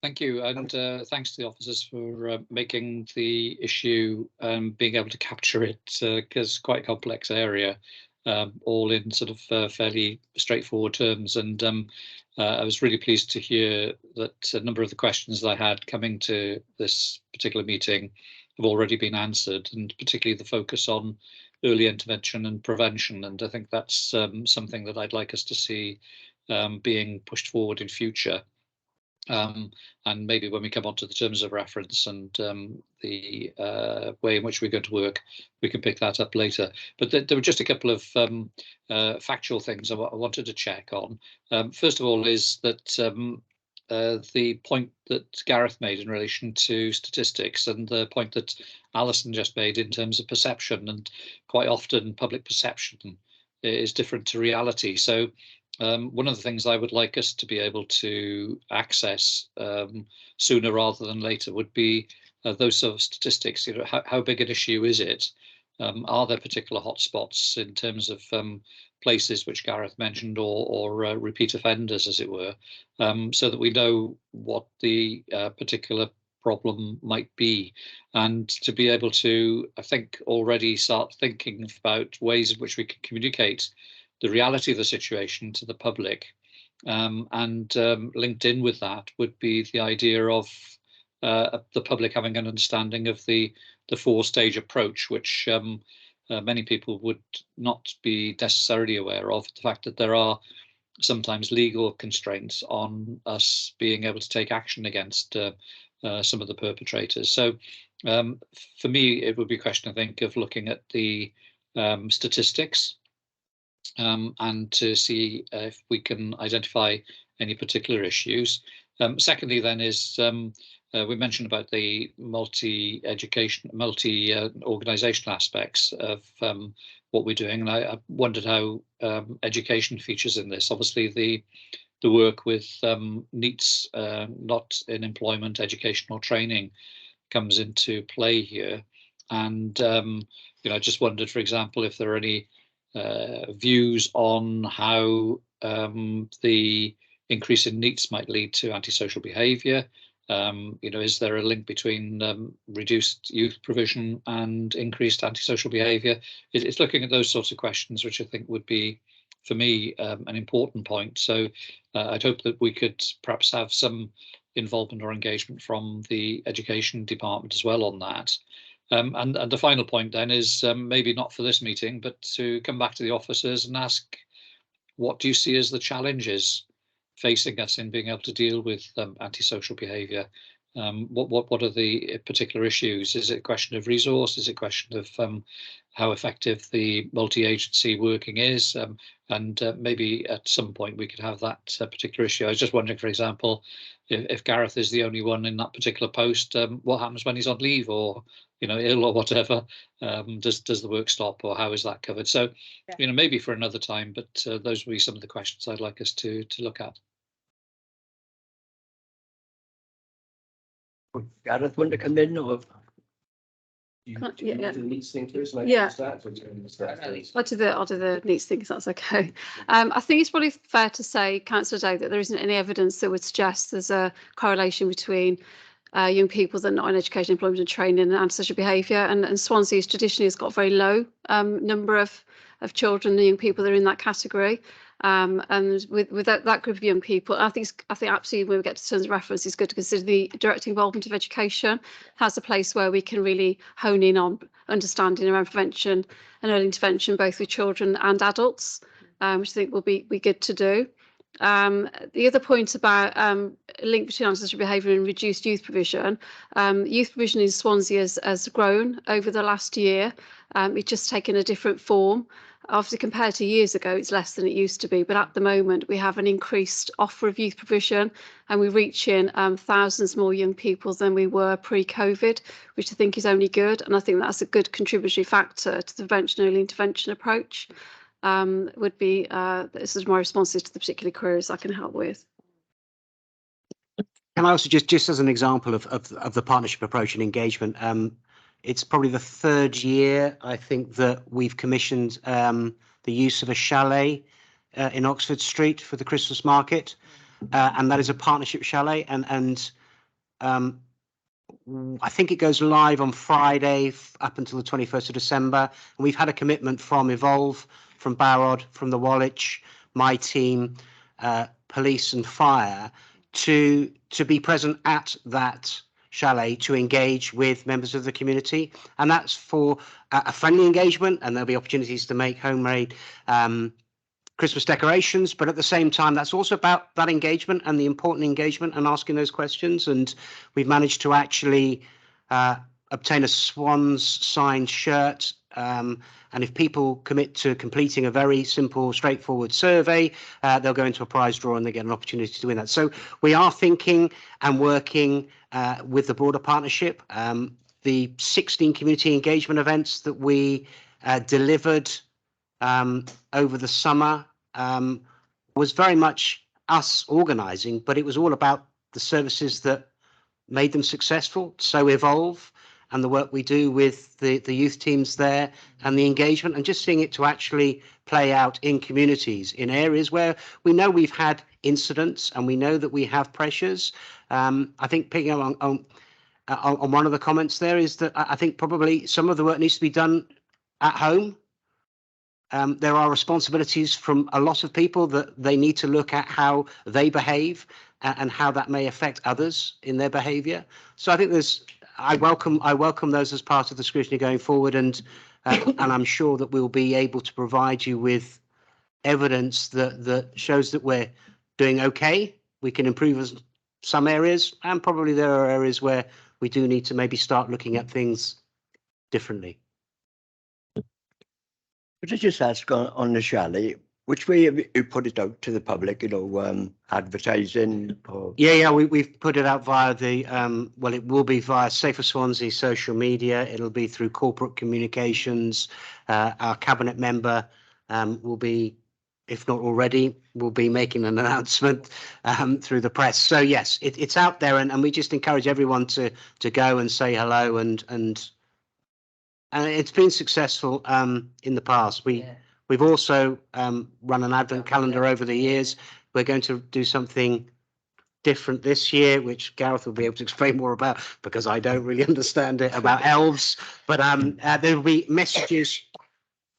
Thank you, and thanks to the officers for making the issue, being able to capture it, because quite a complex area, all in sort of fairly straightforward terms. And I was really pleased to hear that a number of the questions that I had coming to this particular meeting have already been answered, and particularly the focus on early intervention and prevention. And I think that's something that I'd like us to see being pushed forward in future. And maybe when we come on to the terms of reference and the way in which we're going to work, we can pick that up later. But there were just a couple of factual things I wanted to check on. First of all is that the point that Gareth made in relation to statistics, and the point that Alison just made in terms of perception, and quite often public perception is different to reality. So one of the things I would like us to be able to access sooner rather than later would be those sort of statistics. How big an issue is it? Are there particular hotspots in terms of places which Gareth mentioned, or repeat offenders, as it were, so that we know what the particular problem might be, and to be able to, I think, already start thinking about ways in which we can communicate the reality of the situation to the public. And linked in with that would be the idea of the public having an understanding of the 4-stage approach, which many people would not be necessarily aware of. The fact that there are sometimes legal constraints on us being able to take action against some of the perpetrators. So for me, it would be a question, I think, of looking at the statistics, and to see if we can identify any particular issues. Secondly, then, is we mentioned about the multi-organisational aspects of what we're doing, and I wondered how education features in this. Obviously, the work with NEETs, not in employment, education or training, comes into play here. And I just wondered, for example, if there are any views on how the increase in NEETs might lead to antisocial behaviour. Is there a link between reduced youth provision and increased antisocial behaviour? It's looking at those sorts of questions, which I think would be, for me, an important point. So I'd hope that we could perhaps have some involvement or engagement from the education department as well on that. And the final point then is maybe not for this meeting, but to come back to the officers and ask, what do you see as the challenges facing us in being able to deal with antisocial behaviour? What are the particular issues? Is it a question of resource? Is it a question of how effective the multi-agency working is? And maybe at some point we could have that particular issue. I was just wondering, for example, if Gareth is the only one in that particular post, what happens when he's on leave or ill or whatever? Does the work stop, or how is that covered? So, maybe for another time, but those will be some of the questions I'd like us to look at. Would Gareth want to come in or? Yeah, yeah. Needs thing first, like Yeah. start. I'll do the needs thing, if that's okay. I think it's probably fair to say, Councillor Day, that there isn't any evidence that would suggest there's a correlation between young people that are not in education, employment and training and antisocial behaviour. And Swansea traditionally has got a very low number of children and young people that are in that category. And with that group of young people, I think absolutely when we get to terms of reference, it's good to consider the direct involvement of education as a place where we can really hone in on understanding around prevention and early intervention, both with children and adults, which I think will be good to do. The other point about a link between antisocial behaviour and reduced youth provision, youth provision in Swansea has grown over the last year. It's just taken a different form. Obviously, compared to years ago, it's less than it used to be, but at the moment we have an increased offer of youth provision and we're reaching thousands more young people than we were pre-COVID, which I think is only good. And I think that's a good contributory factor to the prevention early intervention approach. Would be this is my responses to the particular queries I can help with. Can I also just as an example of the partnership approach and engagement, it's probably the third year I think that we've commissioned the use of a chalet in Oxford Street for the Christmas market, and that is a partnership chalet, and I think it goes live on Friday up until the 21st of December, and we've had a commitment from Evolve, from Barrod, from the Woolwich, my team, police and fire to be present at that chalet to engage with members of the community, and that's for a friendly engagement, and there'll be opportunities to make homemade Christmas decorations, but at the same time that's also about that engagement and the important engagement and asking those questions. And we've managed to actually obtain a Swans signed shirt, and if people commit to completing a very simple, straightforward survey, they'll go into a prize draw and they get an opportunity to win that. So we are thinking and working with the broader partnership. The 16 community engagement events that we delivered over the summer was very much us organising, but it was all about the services that made them successful. So Evolve and the work we do with the youth teams there and the engagement and just seeing it to actually play out in communities, in areas where we know we've had incidents and we know that we have pressures. I think picking up on one of the comments there is that I think probably some of the work needs to be done at home. There are responsibilities from a lot of people that they need to look at how they behave and how that may affect others in their behaviour. So I think I welcome those as part of the scrutiny going forward, and I'm sure that we'll be able to provide you with evidence that shows that we're doing okay. We can improve some areas, and probably there are areas where we do need to maybe start looking at things differently. Could I just ask on the chalet, which way have you put it out to the public, advertising? Or... Yeah, we've put it out via the, well, it will be via Safer Swansea social media. It'll be through corporate communications. Our cabinet member will be, if not already, will be making an announcement through the press. So yes, it's out there, and we just encourage everyone to go and say hello, and it's been successful in the past. We've also run an advent calendar over the years. We're going to do something different this year, which Gareth will be able to explain more about because I don't really understand it, about elves. But there will be messages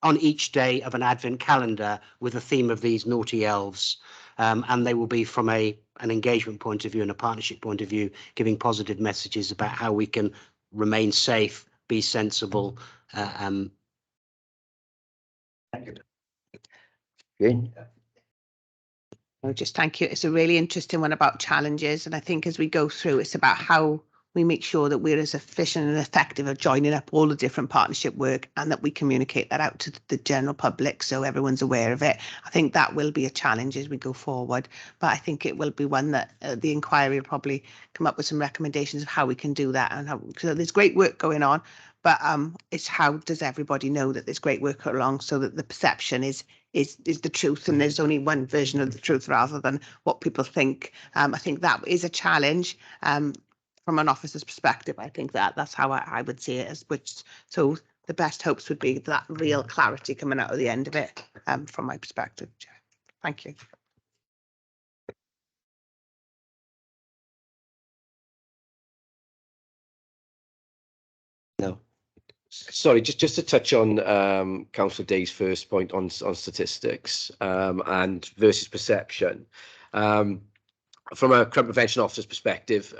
on each day of an advent calendar with a theme of these naughty elves. And they will be from an engagement point of view and a partnership point of view, giving positive messages about how we can remain safe, be sensible. Just thank you. It's a really interesting one about challenges, and I think as we go through, it's about how we make sure that we're as efficient and effective at joining up all the different partnership work, and that we communicate that out to the general public so everyone's aware of it. I think that will be a challenge as we go forward, but I think it will be one that the inquiry will probably come up with some recommendations of how we can do that. And so there's great work going on, but it's how does everybody know that there's great work along, so that the perception is the truth, and there's only one version of the truth rather than what people think. I think that is a challenge. from an officer's perspective, I think that's how I would see it. So the best hopes would be that real clarity coming out of the end of it, from my perspective. Thank you. No. Sorry, just to touch on Councillor Day's first point on statistics and versus perception. From a crime prevention officer's perspective,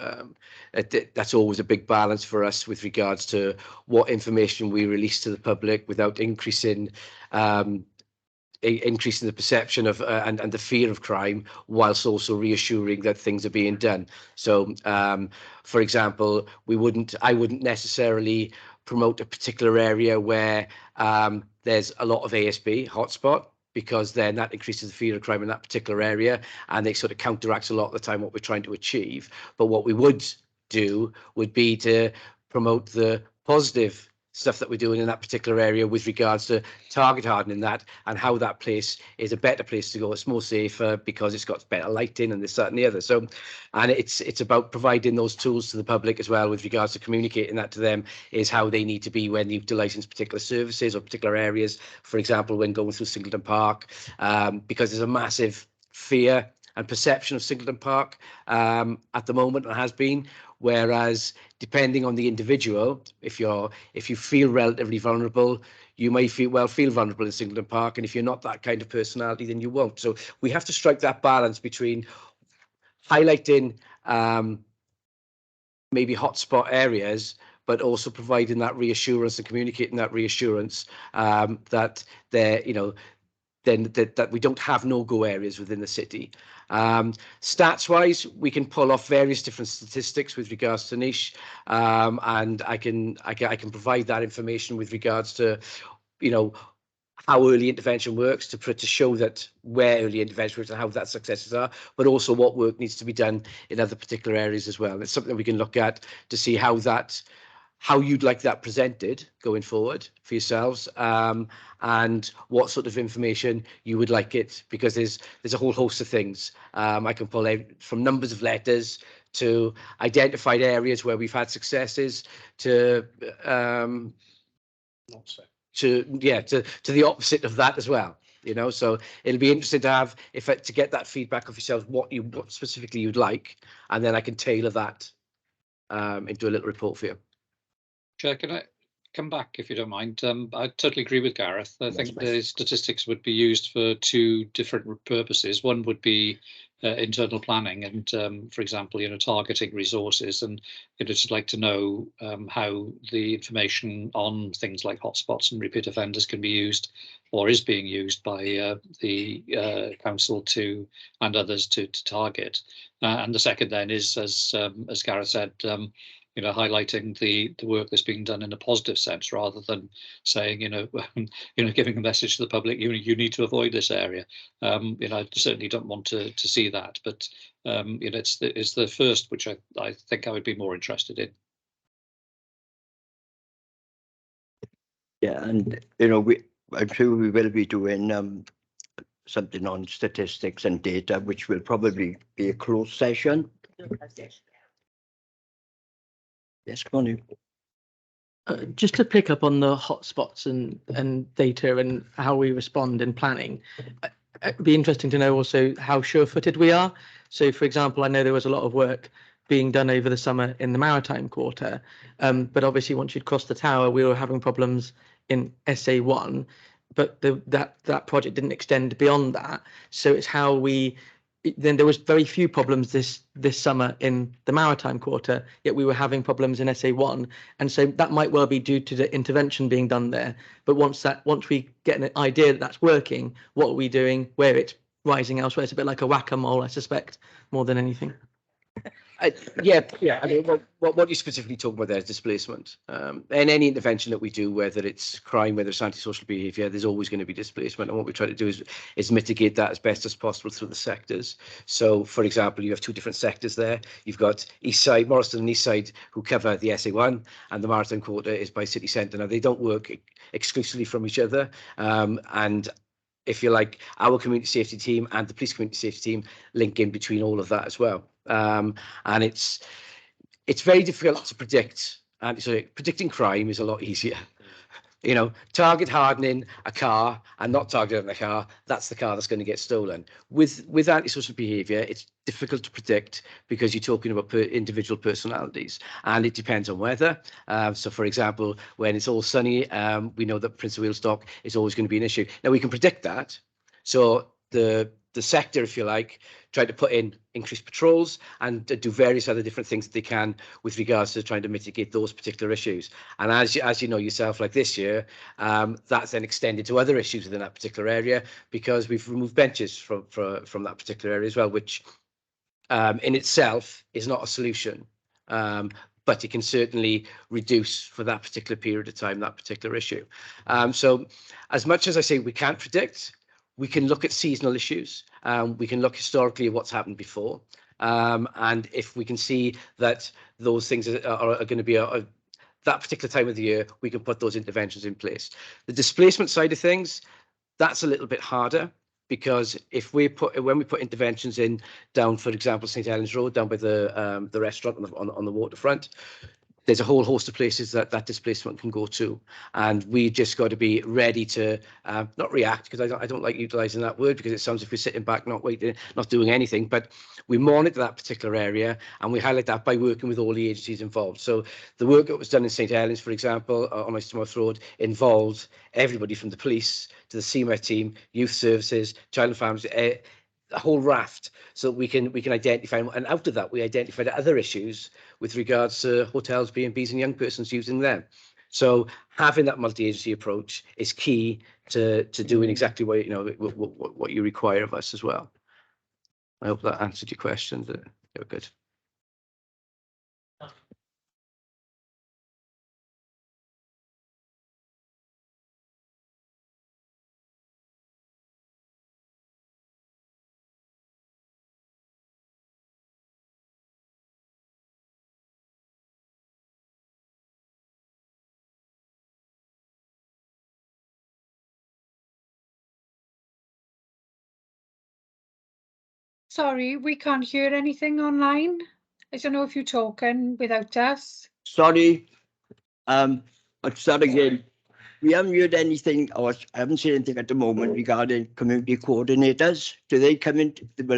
that's always a big balance for us with regards to what information we release to the public without increasing the perception of and the fear of crime, whilst also reassuring that things are being done. So, for example, I wouldn't necessarily promote a particular area where there's a lot of ASB hotspot, because then that increases the fear of crime in that particular area, and they sort of counteracts a lot of the time what we're trying to achieve. But what we would do would be to promote the positive stuff that we're doing in that particular area with regards to target hardening that, and how that place is a better place to go. It's more safer because it's got better lighting and this, that and the other. So, and it's about providing those tools to the public as well with regards to communicating that to them, is how they need to be when they license particular services or particular areas. For example, when going through Singleton Park, because there's a massive fear and perception of Singleton Park at the moment, and has been. Whereas depending on the individual, if you feel relatively vulnerable, you may feel vulnerable in Singleton Park, and if you're not that kind of personality, then you won't. So we have to strike that balance between highlighting maybe hotspot areas, but also providing that reassurance and communicating that reassurance that they're, then that we don't have no-go areas within the city. Stats-wise, we can pull off various different statistics with regards to niche, and I can provide that information with regards to, how early intervention works, to show that where early intervention works and how that successes are, but also what work needs to be done in other particular areas as well. It's something we can look at to see how you'd like that presented going forward for yourselves, and what sort of information you would like it, because there's a whole host of things. I can pull out from numbers of letters to identified areas where we've had successes to the opposite of that as well. So it'll be interesting to get that feedback of yourselves, what specifically you'd like, and then I can tailor that into a little report for you. Chair, can I come back if you don't mind? I totally agree with Gareth. I think the statistics would be used for two different purposes. One would be internal planning and, for example, targeting resources, and just like to know how the information on things like hotspots and repeat offenders can be used, or is being used by the council and others to target. And the second then is, as Gareth said, highlighting the work that's being done in a positive sense, rather than saying, giving a message to the public, you need to avoid this area. I certainly don't want to see that, but it's the first which I think I would be more interested in. Yeah, and I'm sure we will be doing something on statistics and data, which will probably be a closed session. Yes, come on in. Just to pick up on the hotspots and data and how we respond in planning, it'd be interesting to know also how sure-footed we are. So, for example, I know there was a lot of work being done over the summer in the Maritime Quarter, but obviously once you'd crossed the tower, we were having problems in SA1, but that project didn't extend beyond that. So it's how then there was very few problems this summer in the Maritime Quarter, yet we were having problems in SA1, and so that might well be due to the intervention being done there. But once we get an idea that that's working, what are we doing where it's rising elsewhere? It's a bit like a whack-a-mole, I suspect, more than anything. Yeah. I mean, what you're specifically talking about there is displacement. And any intervention that we do, whether it's crime, whether it's antisocial behaviour, there's always going to be displacement. And what we try to do is mitigate that as best as possible through the sectors. So, for example, you have two different sectors there. You've got East Side, Morriston and East Side, who cover the SA1, and the Maritime Quarter is by city centre. Now, they don't work exclusively from each other. And if you like, our community safety team and the police community safety team link in between all of that as well. And it's very difficult to predict. And so predicting crime is a lot easier. You know, target hardening a car and not targeting a car, that's the car that's going to get stolen. With antisocial behaviour, it's difficult to predict because you're talking about individual personalities, and it depends on weather. So, for example, when it's all sunny, we know that Prince of Wales Dock is always going to be an issue. Now, we can predict that. So the sector, if you like, try to put in increased patrols and do various other different things that they can with regards to trying to mitigate those particular issues. And as you know yourself, like this year, that's then extended to other issues within that particular area because we've removed benches from that particular area as well, which in itself is not a solution. But it can certainly reduce for that particular period of time, that particular issue. So as much as I say we can't predict, we can look at seasonal issues. We can look historically at what's happened before. And if we can see that those things are going to be that particular time of the year, we can put those interventions in place. The displacement side of things, that's a little bit harder because when we put interventions in down, for example, St Helens Road, down by the restaurant on the waterfront, there's a whole host of places that displacement can go to, and we just got to be ready to not react, because I don't like utilising that word because it sounds like we're sitting back, not waiting, not doing anything. But we monitor that particular area, and we highlight that by working with all the agencies involved. So the work that was done in St Helens, for example, on Eastmouth Road, involved everybody from the police to the CMET team, youth services, child and families, a whole raft, so we can identify, and out of that we identified other issues with regards to hotels, B&Bs and young persons using them. So having that multi-agency approach is key to doing exactly what what you require of us as well. I hope that answered your question. You're good. Sorry, we can't hear anything online. I don't know if you're talking without us. Sorry, I'll start again. We haven't heard anything, or I haven't seen anything at the moment regarding community coordinators. Will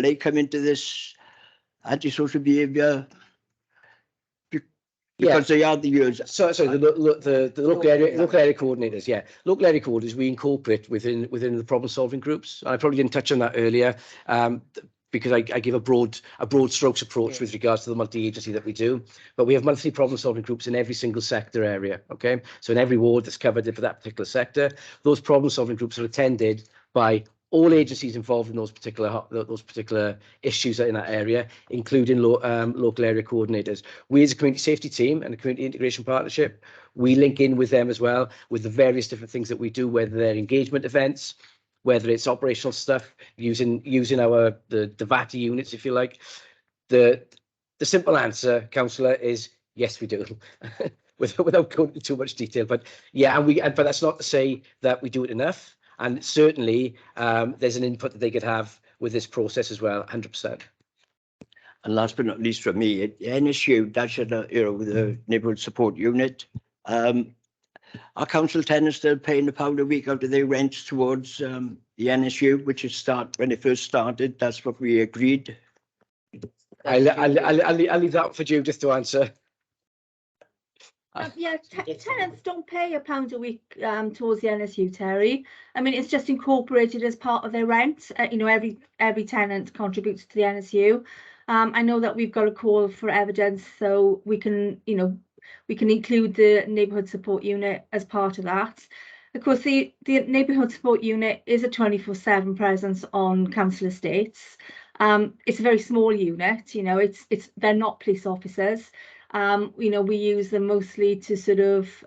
they come into this antisocial behaviour? Because they are the users. So the local area coordinators, yeah. Local area coordinators we incorporate within the problem solving groups. I probably didn't touch on that earlier. Because I give a broad strokes approach with regards to the multi-agency that we do. But we have monthly problem solving groups in every single sector area, okay? So in every ward that's covered for that particular sector, those problem solving groups are attended by all agencies involved in those particular issues in that area, including local area coordinators. We as a community safety team and a community integration partnership, we link in with them as well with the various different things that we do, whether they're engagement events, whether it's operational stuff, using the VATI units, if you like. The simple answer, councillor, is yes, we do, without going into too much detail. But yeah, but that's not to say that we do it enough. And certainly, there's an input that they could have with this process as well, 100%. And last but not least, from me, NSU, that's the neighbourhood support unit. Are council tenants still paying £1 a week out of their rents towards the NSU, which is when it first started? That's what we agreed. I'll leave that for Judith to answer. Yeah, tenants don't pay £1 a week towards the NSU, Terry. I mean, it's just incorporated as part of their rent. Every tenant contributes to the NSU. I know that we've got a call for evidence, so we can include the neighbourhood support unit as part of that. Of course, the neighbourhood support unit is a 24/7 presence on council estates. It's a very small unit. They're not police officers. We use them mostly to sort of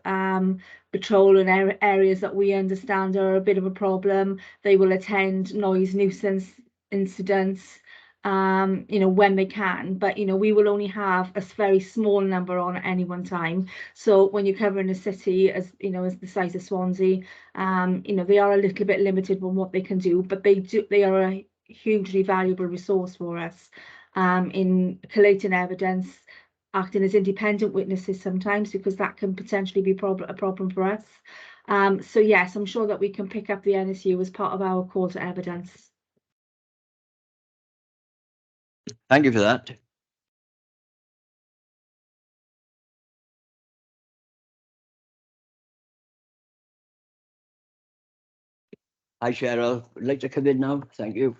patrol in areas that we understand are a bit of a problem. They will attend noise nuisance incidents, when they can, but we will only have a very small number on at any one time. So when you're covering a city as the size of Swansea, they are a little bit limited on what they can do, but they are a hugely valuable resource for us in collating evidence, acting as independent witnesses sometimes, because that can potentially be a problem for us. So yes, I'm sure that we can pick up the NSU as part of our call to evidence. Thank you for that. Hi, Cheryl. Would like to come in now? Thank you.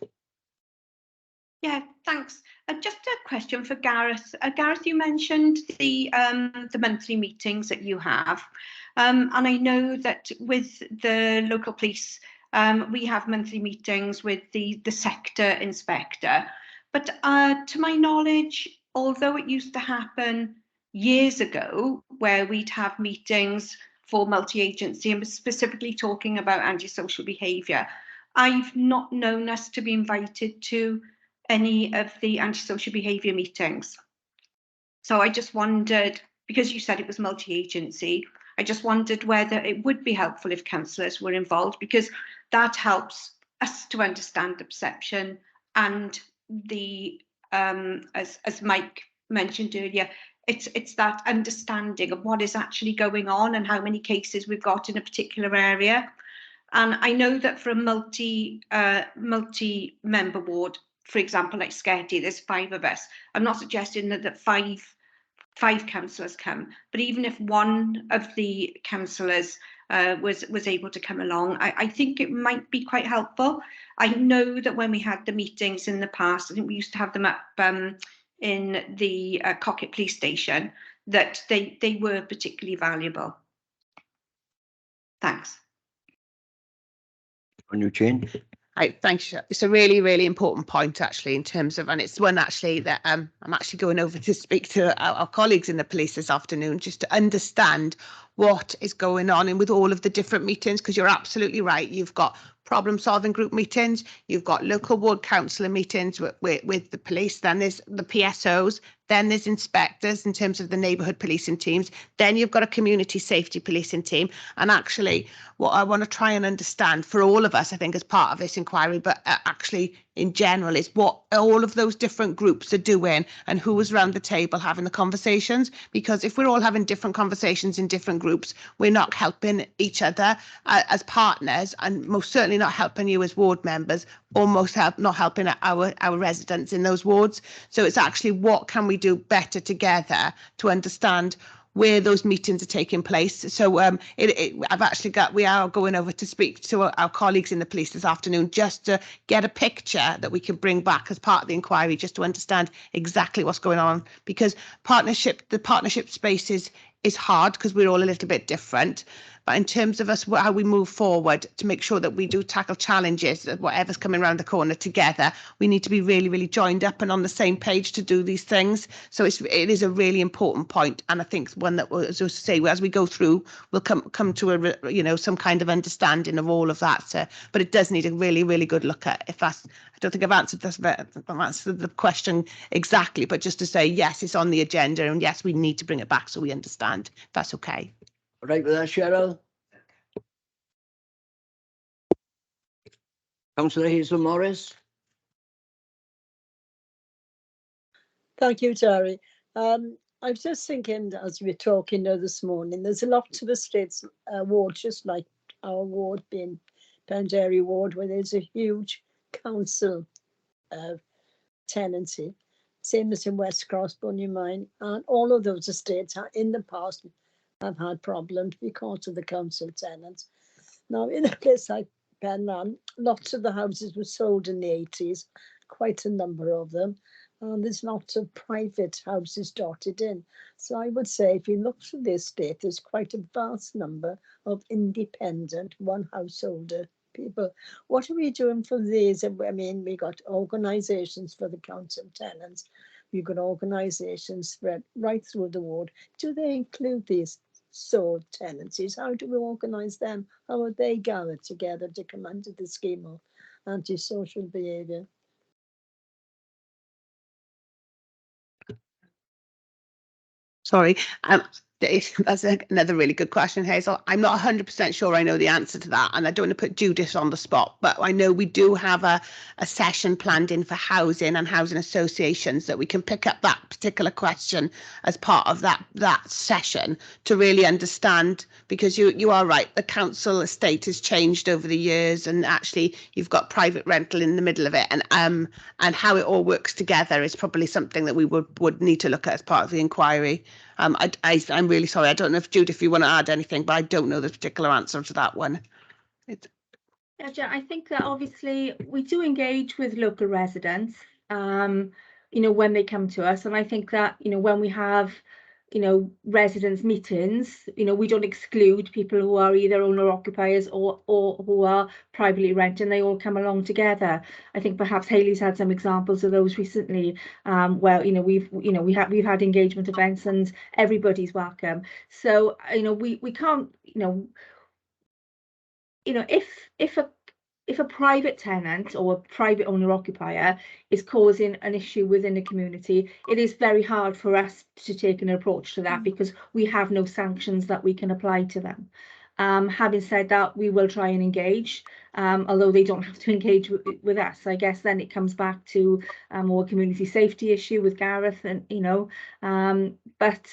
Yeah, thanks. Just a question for Gareth. Gareth, you mentioned the monthly meetings that you have, and I know that with the local police, we have monthly meetings with the sector inspector. But to my knowledge, although it used to happen years ago, where we'd have meetings for multi-agency and specifically talking about antisocial behaviour, I've not known us to be invited to any of the antisocial behaviour meetings. So I just wondered, because you said it was multi-agency, I just wondered whether it would be helpful if councillors were involved, because that helps us to understand the perception and the, as Mike mentioned earlier, it's that understanding of what is actually going on and how many cases we've got in a particular area. And I know that for a multi-member ward, for example, like Scrutiny, there's 5 of us. I'm not suggesting that five councillors come, but even if one of the councillors was able to come along, I think it might be quite helpful. I know that when we had the meetings in the past, I think we used to have them up in the Cocket Police Station, that they were particularly valuable. Thanks. On your chain. Thank you. It's a really, really important point, actually, in terms of, and it's one actually that I'm actually going over to speak to our colleagues in the police this afternoon, just to understand what is going on and with all of the different meetings, because you're absolutely right. You've got problem solving group meetings, you've got local ward councillor meetings with the police, then there's the PSOs, then there's inspectors in terms of the neighbourhood policing teams, then you've got a community safety policing team. And actually what I want to try and understand for all of us, I think, as part of this inquiry, but actually in general, is what all of those different groups are doing and who is around the table having the conversations. Because if we're all having different conversations in different groups, we're not helping each other as partners, and most certainly not helping you as ward members, or not helping our residents in those wards. So it's actually, what can we do better together to understand where those meetings are taking place. So we are going over to speak to our colleagues in the police this afternoon, just to get a picture that we can bring back as part of the inquiry, just to understand exactly what's going on. Because the partnership space is hard, because we're all a little bit different. But in terms of us, how we move forward to make sure that we do tackle challenges, whatever's coming around the corner, together, we need to be really, really joined up and on the same page to do these things. So it is a really important point, and I think one that, as I say, as we go through, we'll come to some kind of understanding of all of that. But it does need a really, really good look at. I don't think I've answered the question exactly, but just to say, yes, it's on the agenda, and yes, we need to bring it back so we understand. If that's okay. Right with that, Cheryl? Councillor Hazel Morris. Thank you, Terry. I was just thinking, as we were talking this morning, there's a lot to the state's ward, just like our ward being Penderry Ward, where there's a huge council tenancy, same as in West Cross, Bunyan, and all of those estates in the past have had problems because of the council tenants. Now, in a place like Penryn, lots of the houses were sold in the 80s, quite a number of them, and there's lots of private houses dotted in. So I would say, if you look through the estate, there's quite a vast number of independent, one householder people. What are we doing for these? I mean, we got organisations for the council tenants. We've got organisations spread right through the ward. Do they include these sold tenancies? How do we organise them? How are they gathered together to come under the scheme of antisocial behaviour? Sorry, That's another really good question, Hazel. I'm not 100% sure I know the answer to that, and I don't want to put Judith on the spot, but I know we do have a session planned in for housing and housing associations that we can pick up that particular question as part of that session to really understand, because you are right, the council estate has changed over the years, and actually you've got private rental in the middle of it, and how it all works together is probably something that we would need to look at as part of the inquiry. I'm really sorry. I don't know if Judith, if you want to add anything, but I don't know the particular answer to that one. Yeah, Jen, I think that obviously we do engage with local residents, you know, when they come to us. And I think that, you know, when we have, you know, residents meetings, you know, we don't exclude people who are either owner occupiers or who are privately renting. They all come along together. I think perhaps Hayley's had some examples of those recently, where, you know, we've had engagement events and everybody's welcome. So, you know, we can't, you know, if a private tenant or a private owner occupier is causing an issue within the community, it is very hard for us to take an approach to that because we have no sanctions that we can apply to them. Having said that, we will try and engage, although they don't have to engage with us. I guess then it comes back to a more community safety issue with Gareth, and you know, but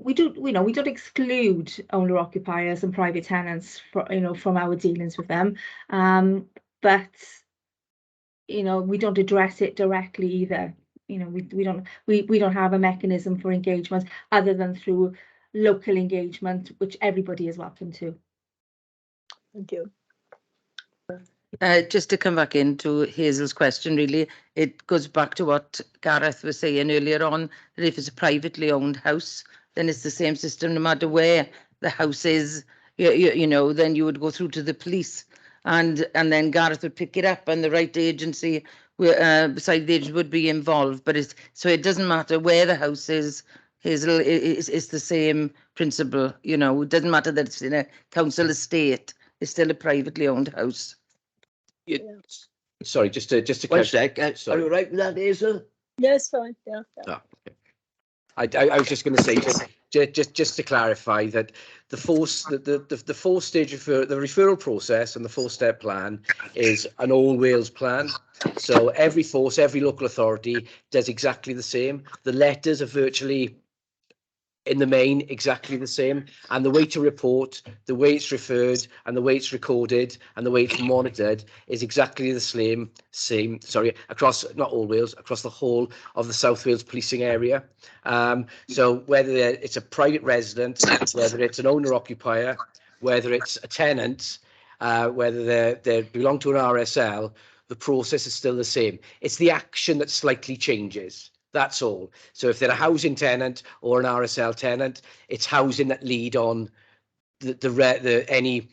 we don't exclude owner occupiers and private tenants from our dealings with them, but you know, we don't address it directly either. You know, we don't have a mechanism for engagement other than through local engagement, which everybody is welcome to. Thank you. Just to come back into Hazel's question, really, it goes back to what Gareth was saying earlier on, that if it's a privately owned house, then it's the same system no matter where the house is, you know, then you would go through to the police, and then Gareth would pick it up and the right agency beside the agent would be involved. But so it doesn't matter where the house is, Hazel, it's the same principle, you know. It doesn't matter that it's in a council estate, it's still a privately owned house. Sorry, just to One sec. Are you right with that, Hazel? Yes, fine. Yeah. Oh, okay. I was just going to say, just to clarify that the four-stage referral process and the four-step plan is an all Wales plan. So every force, every local authority does exactly the same. The letters are virtually, in the main, exactly the same, and the way to report, the way it's referred, and the way it's recorded, and the way it's monitored is exactly the same. Sorry, across not all Wales, across the whole of the South Wales policing area. So whether it's a private resident, whether it's an owner occupier, whether it's a tenant, whether they belong to an RSL, the process is still the same. It's the action that slightly changes. That's all. So if they're a housing tenant or an RSL tenant, it's housing that lead on any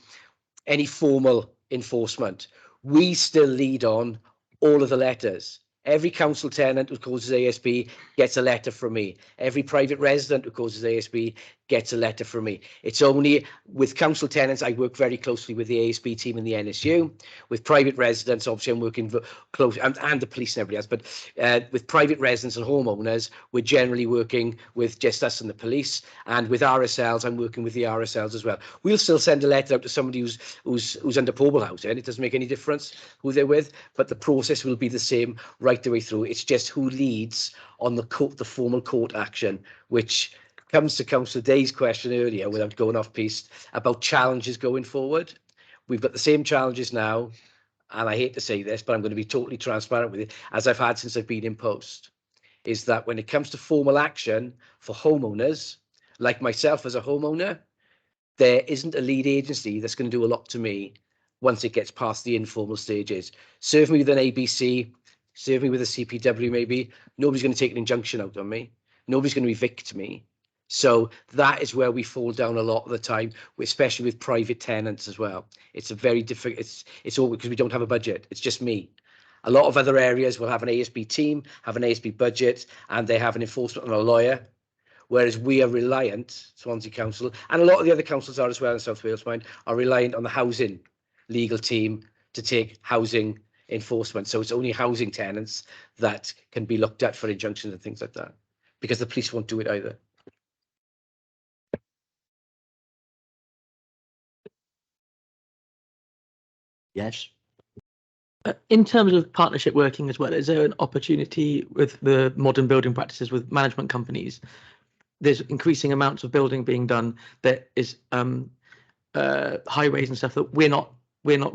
formal enforcement. We still lead on all of the letters. Every council tenant who causes ASB gets a letter from me. Every private resident who causes ASB gets a letter from me. It's only with council tenants, I work very closely with the ASB team and the NSU. With private residents, obviously I'm working close, and the police and everybody else, but with private residents and homeowners, we're generally working with just us and the police. And with RSLs, I'm working with the RSLs as well. We'll still send a letter out to somebody who's under Pobl housing. It doesn't make any difference who they're with, but the process will be the same right the way through. It's just who leads on the formal court action, which comes to Councillor Day's question earlier, without going off piste, about challenges going forward. We've got the same challenges now, and I hate to say this, but I'm going to be totally transparent with it, as I've had since I've been in post, is that when it comes to formal action for homeowners, like myself as a homeowner, there isn't a lead agency that's going to do a lot to me once it gets past the informal stages. Serve me with an ABC, serve me with a CPW maybe, nobody's going to take an injunction out on me, nobody's going to evict me. So that is where we fall down a lot of the time, especially with private tenants as well. It's a very difficult, it's all because we don't have a budget. It's just me. A lot of other areas will have an ASB team, have an ASB budget, and they have an enforcement and a lawyer. Whereas we are reliant, Swansea Council, and a lot of the other councils are as well in South Wales, are reliant on the housing legal team to take housing enforcement. So it's only housing tenants that can be looked at for injunctions and things like that, because the police won't do it either. Yes. In terms of partnership working as well, is there an opportunity with the modern building practices with management companies? There's increasing amounts of building being done that is highways and stuff that we're not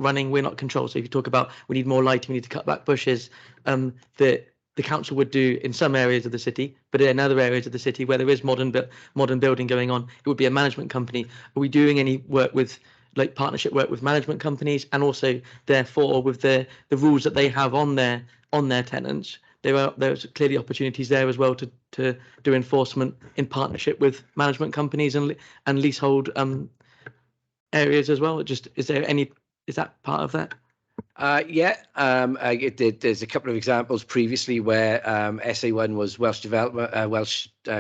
running, we're not controlled. So if you talk about we need more lighting, we need to cut back bushes, that the council would do in some areas of the city, but in other areas of the city where there is modern building going on, it would be a management company. Are we doing any work with like partnership work with management companies, and also therefore with the rules that they have on their tenants? There's clearly opportunities there as well to do enforcement in partnership with management companies and leasehold areas as well. Just is that part of that? There's a couple of examples previously where SA1 was Welsh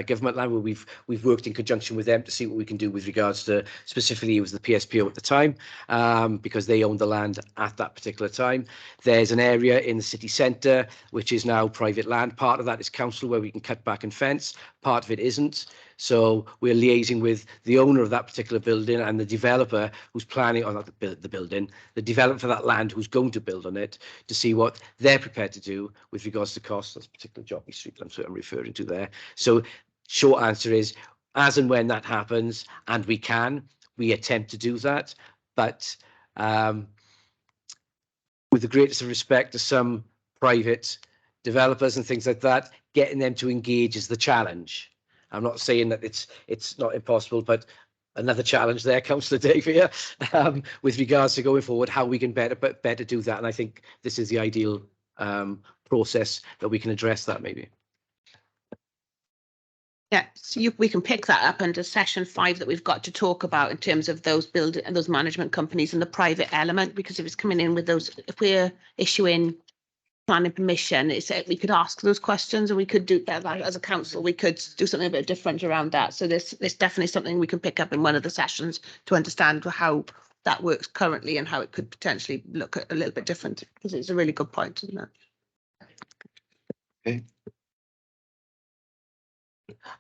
government land, where we've worked in conjunction with them to see what we can do with regards to, specifically it was the PSPO at the time, because they owned the land at that particular time. There's an area in the city centre which is now private land. Part of that is council, where we can cut back and fence. Part of it isn't. So we're liaising with the owner of that particular building and the developer who's planning on the building, the developer for that land who's going to build on it, to see what they're prepared to do with regards to costs. That's particular Jockey Street I'm referring to there. So short answer is, as and when that happens, and we attempt to do that. But with the greatest of respect to some private developers and things like that, getting them to engage is the challenge. I'm not saying that it's not impossible, but another challenge there, Councillor Davey, with regards to going forward, how we can better do that. And I think this is the ideal process that we can address that maybe. Yeah, so we can pick that up under session 5 that we've got to talk about in terms of those building and those management companies and the private element, because if it's coming in with those, if we're issuing planning permission, we could ask those questions, and we could do that as a council. We could do something a bit different around that. So there's definitely something we can pick up in one of the sessions to understand how that works currently and how it could potentially look a little bit different, because it's a really good point, isn't it? Okay.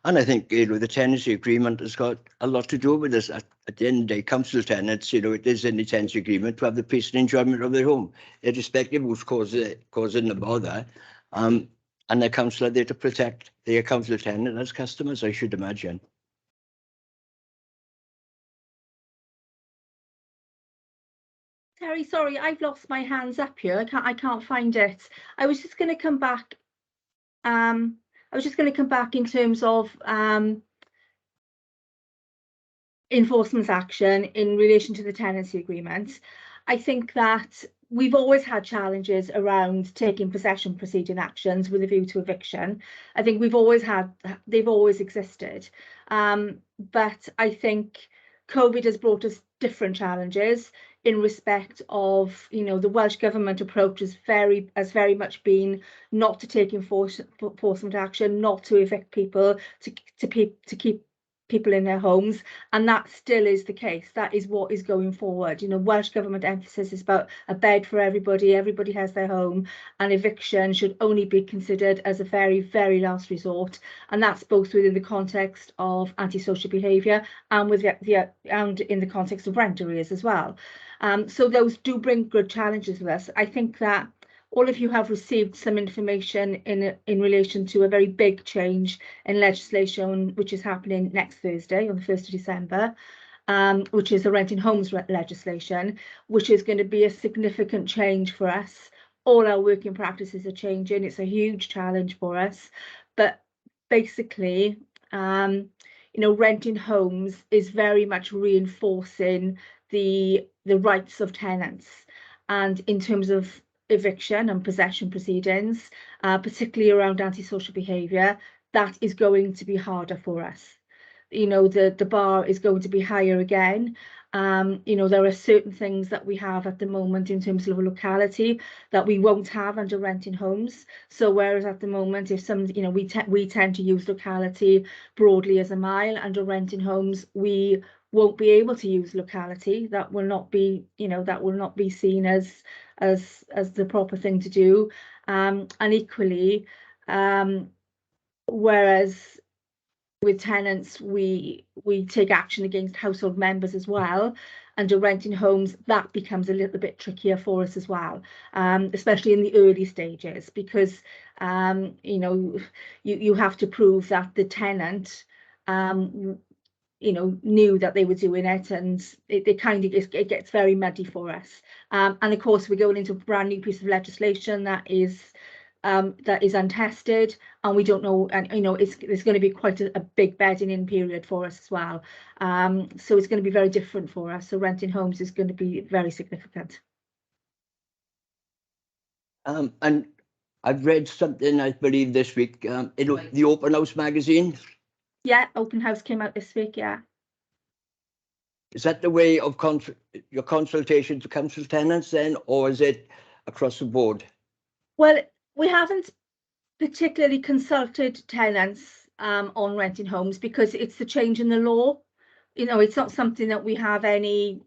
And I think the tenancy agreement has got a lot to do with this. At the end of the day, council tenants, it is in the tenancy agreement to have the peace and enjoyment of their home, irrespective of who's causing the bother. And the council are there to protect their council tenant as customers, I should imagine. Terry, sorry, I've lost my hands up here. I can't find it. I was just going to come back. In terms of enforcement action in relation to the tenancy agreement. I think that we've always had challenges around taking possession proceeding actions with a view to eviction. I think they've always existed. But I think COVID has brought us different challenges in respect of, the Welsh Government approach has very much been not to take enforcement action, not to evict people, to keep people in their homes, and that still is the case. That is what is going forward. Welsh Government emphasis is about a bed for everybody. Everybody has their home, and eviction should only be considered as a very, very last resort, and that's both within the context of antisocial behaviour and and in the context of rent arrears as well. So those do bring good challenges with us. I think that all of you have received some information in relation to a very big change in legislation which is happening next Thursday on the 1st of December, which is the renting homes legislation, which is going to be a significant change for us. All our working practices are changing. It's a huge challenge for us. But basically, renting homes is very much reinforcing the rights of tenants. And in terms of eviction and possession proceedings, particularly around antisocial behaviour, that is going to be harder for us. The bar is going to be higher again. There are certain things that we have at the moment in terms of locality that we won't have under renting homes. So whereas at the moment, if we tend to use locality broadly as a mile, under renting homes, we won't be able to use locality. That will not be, seen as the proper thing to do. And equally, whereas with tenants, we take action against household members as well. Under renting homes, that becomes a little bit trickier for us as well, especially in the early stages, because you know, you have to prove that the tenant you know, knew that they were doing it, and it kind of it gets very muddy for us. And of course, we're going into a brand new piece of legislation that is untested, and we don't know, and you know, there's going to be quite a big bedding in period for us as well. So it's going to be very different for us. So renting homes is going to be very significant. And I've read something, I believe this week, in the Open House magazine. Yeah, Open House came out this week, yeah. Is that the way of your consultation to council tenants then, or is it across the board? Well, we haven't particularly consulted tenants on renting homes because it's the change in the law. You know, it's not something that we have any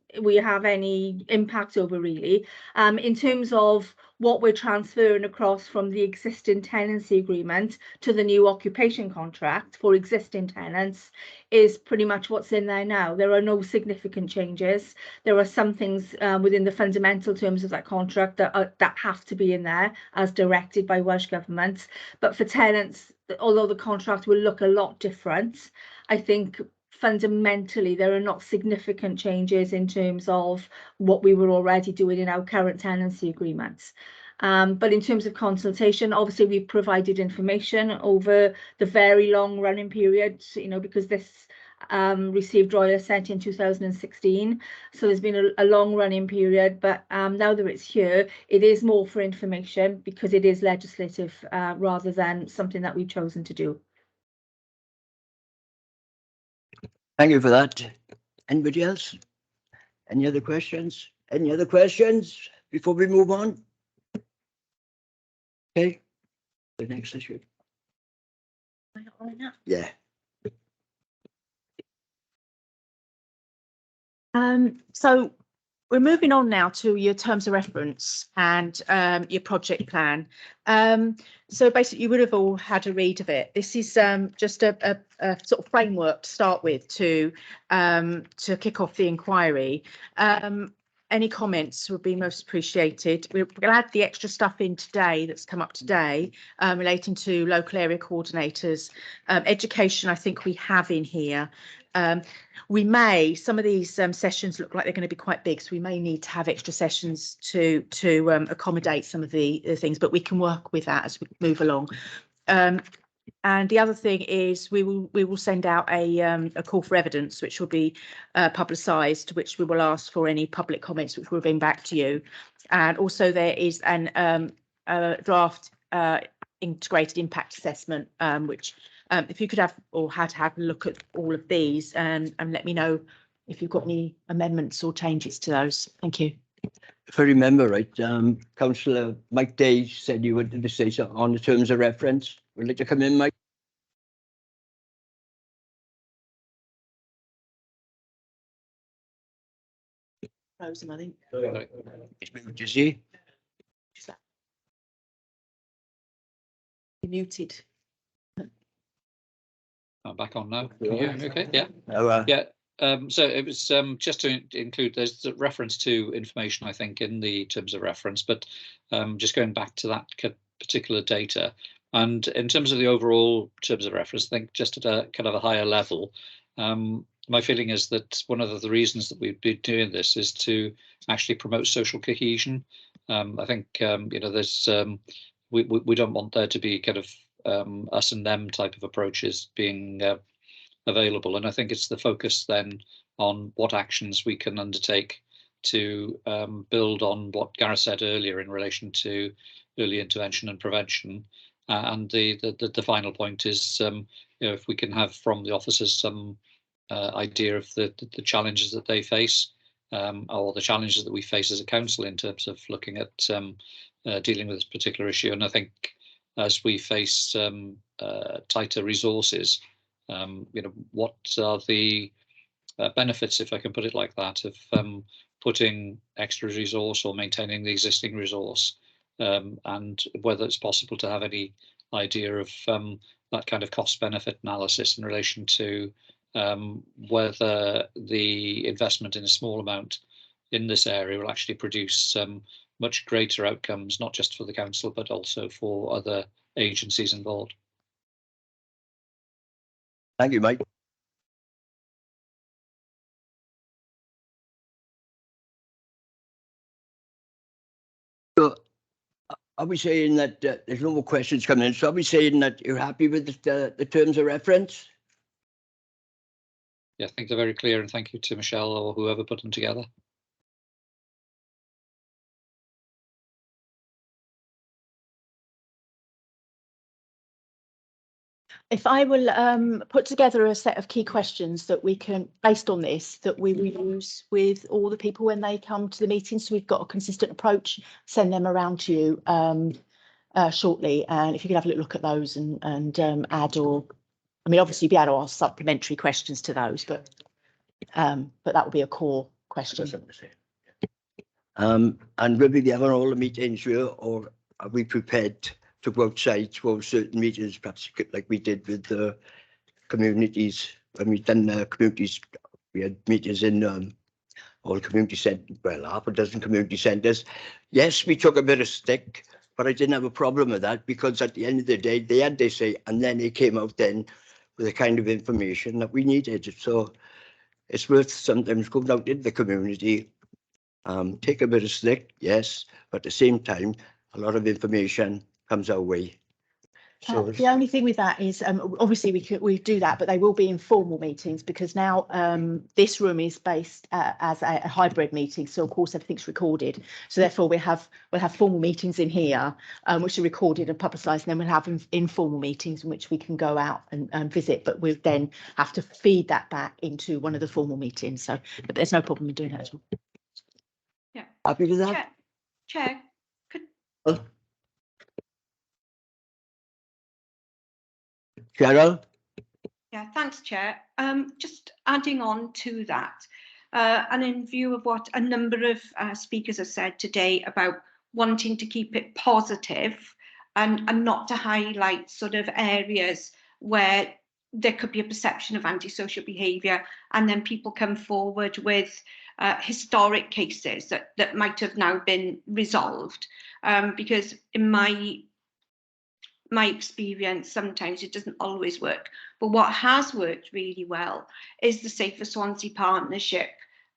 impact over really. In terms of what we're transferring across from the existing tenancy agreement to the new occupation contract for existing tenants is pretty much what's in there now. There are no significant changes. There are some things within the fundamental terms of that contract that have to be in there as directed by Welsh Government. But for tenants, although the contract will look a lot different, I think fundamentally there are not significant changes in terms of what we were already doing in our current tenancy agreements. But in terms of consultation, obviously we've provided information over the very long running period, you know, because this received royal assent in 2016. So there's been a long running period, but now that it's here, it is more for information because it is legislative rather than something that we've chosen to do. Thank you for that. Anybody else? Any other questions? Any other questions before we move on? Okay, the next issue. Yeah. So we're moving on now to your terms of reference and your project plan. So basically you would have all had a read of it. This is just a sort of framework to start with to kick off the inquiry. Any comments would be most appreciated. We're going to add the extra stuff in today that's come up today relating to local area coordinators. Education, I think we have in here. Some of these sessions look like they're going to be quite big, so we may need to have extra sessions to accommodate some of the things, but we can work with that as we move along. And the other thing is we will send out a call for evidence, which will be publicised, which we will ask for any public comments, which we'll bring back to you. And also there is a draft integrated impact assessment, which if you could have or had to have a look at all of these and let me know if you've got any amendments or changes to those. Thank you. If I remember right, Councillor Mike Day said you wanted to say something on the terms of reference. Would you like to come in, Mike? Close them, I think. It's moved, is he? You're muted. I'm back on now. Can you hear me okay? Yeah. Yeah. So it was just to include, there's a reference to information, I think, in the terms of reference, but just going back to that particular data. And in terms of the overall terms of reference, I think just at a kind of a higher level, my feeling is that one of the reasons that we've been doing this is to actually promote social cohesion. I think, you know, there's we don't want there to be kind of us and them type of approaches being available, and I think it's the focus then on what actions we can undertake to build on what Gareth said earlier in relation to early intervention and prevention. And the final point is, you know, if we can have from the officers some idea of the challenges that they face, or the challenges that we face as a council in terms of looking at dealing with this particular issue. And I think as we face tighter resources, you know, what are the benefits, if I can put it like that, of putting extra resource or maintaining the existing resource, and whether it's possible to have any idea of that kind of cost benefit analysis in relation to whether the investment in a small amount in this area will actually produce much greater outcomes, not just for the council, but also for other agencies involved. Thank you, Mike. So, are we saying that there's no more questions coming in? So, are we saying that you're happy with the terms of reference? Yeah, I think they're very clear, and thank you to Michelle or whoever put them together. If I will put together a set of key questions that we can, based on this, that we will use with all the people when they come to the meeting, so we've got a consistent approach, send them around to you shortly. And if you could have a little look at those and add, or, I mean, obviously be able to ask supplementary questions to those, but that will be a core question. And will we be having all the meetings here, or are we prepared to go outside for certain meetings, perhaps like we did with the communities? When we done the communities, we had meetings in all community centres, well, half a dozen community centres. Yes, we took a bit of stick, but I didn't have a problem with that, because at the end of the day, they had their say, and then they came out then with the kind of information that we needed. So it's worth sometimes going out in the community, take a bit of stick, yes, but at the same time, a lot of information comes our way. So The only thing with that is, obviously we do that, but they will be informal meetings, because now this room is based as a hybrid meeting. So of course everything's recorded. So therefore we'll have formal meetings in here, which are recorded and publicised, and then we'll have informal meetings in which we can go out and visit. But we'll then have to feed that back into one of the formal meetings. So, but there's no problem in doing that at all. Yeah. Happy with that? Chair, could Cheryl? Yeah, thanks, Chair. Just adding on to that, and in view of what a number of speakers have said today about wanting to keep it positive and not to highlight sort of areas where there could be a perception of antisocial behaviour, and then people come forward with historic cases that might have now been resolved, because in my experience, sometimes it doesn't always work. But what has worked really well is the Safer Swansea partnership,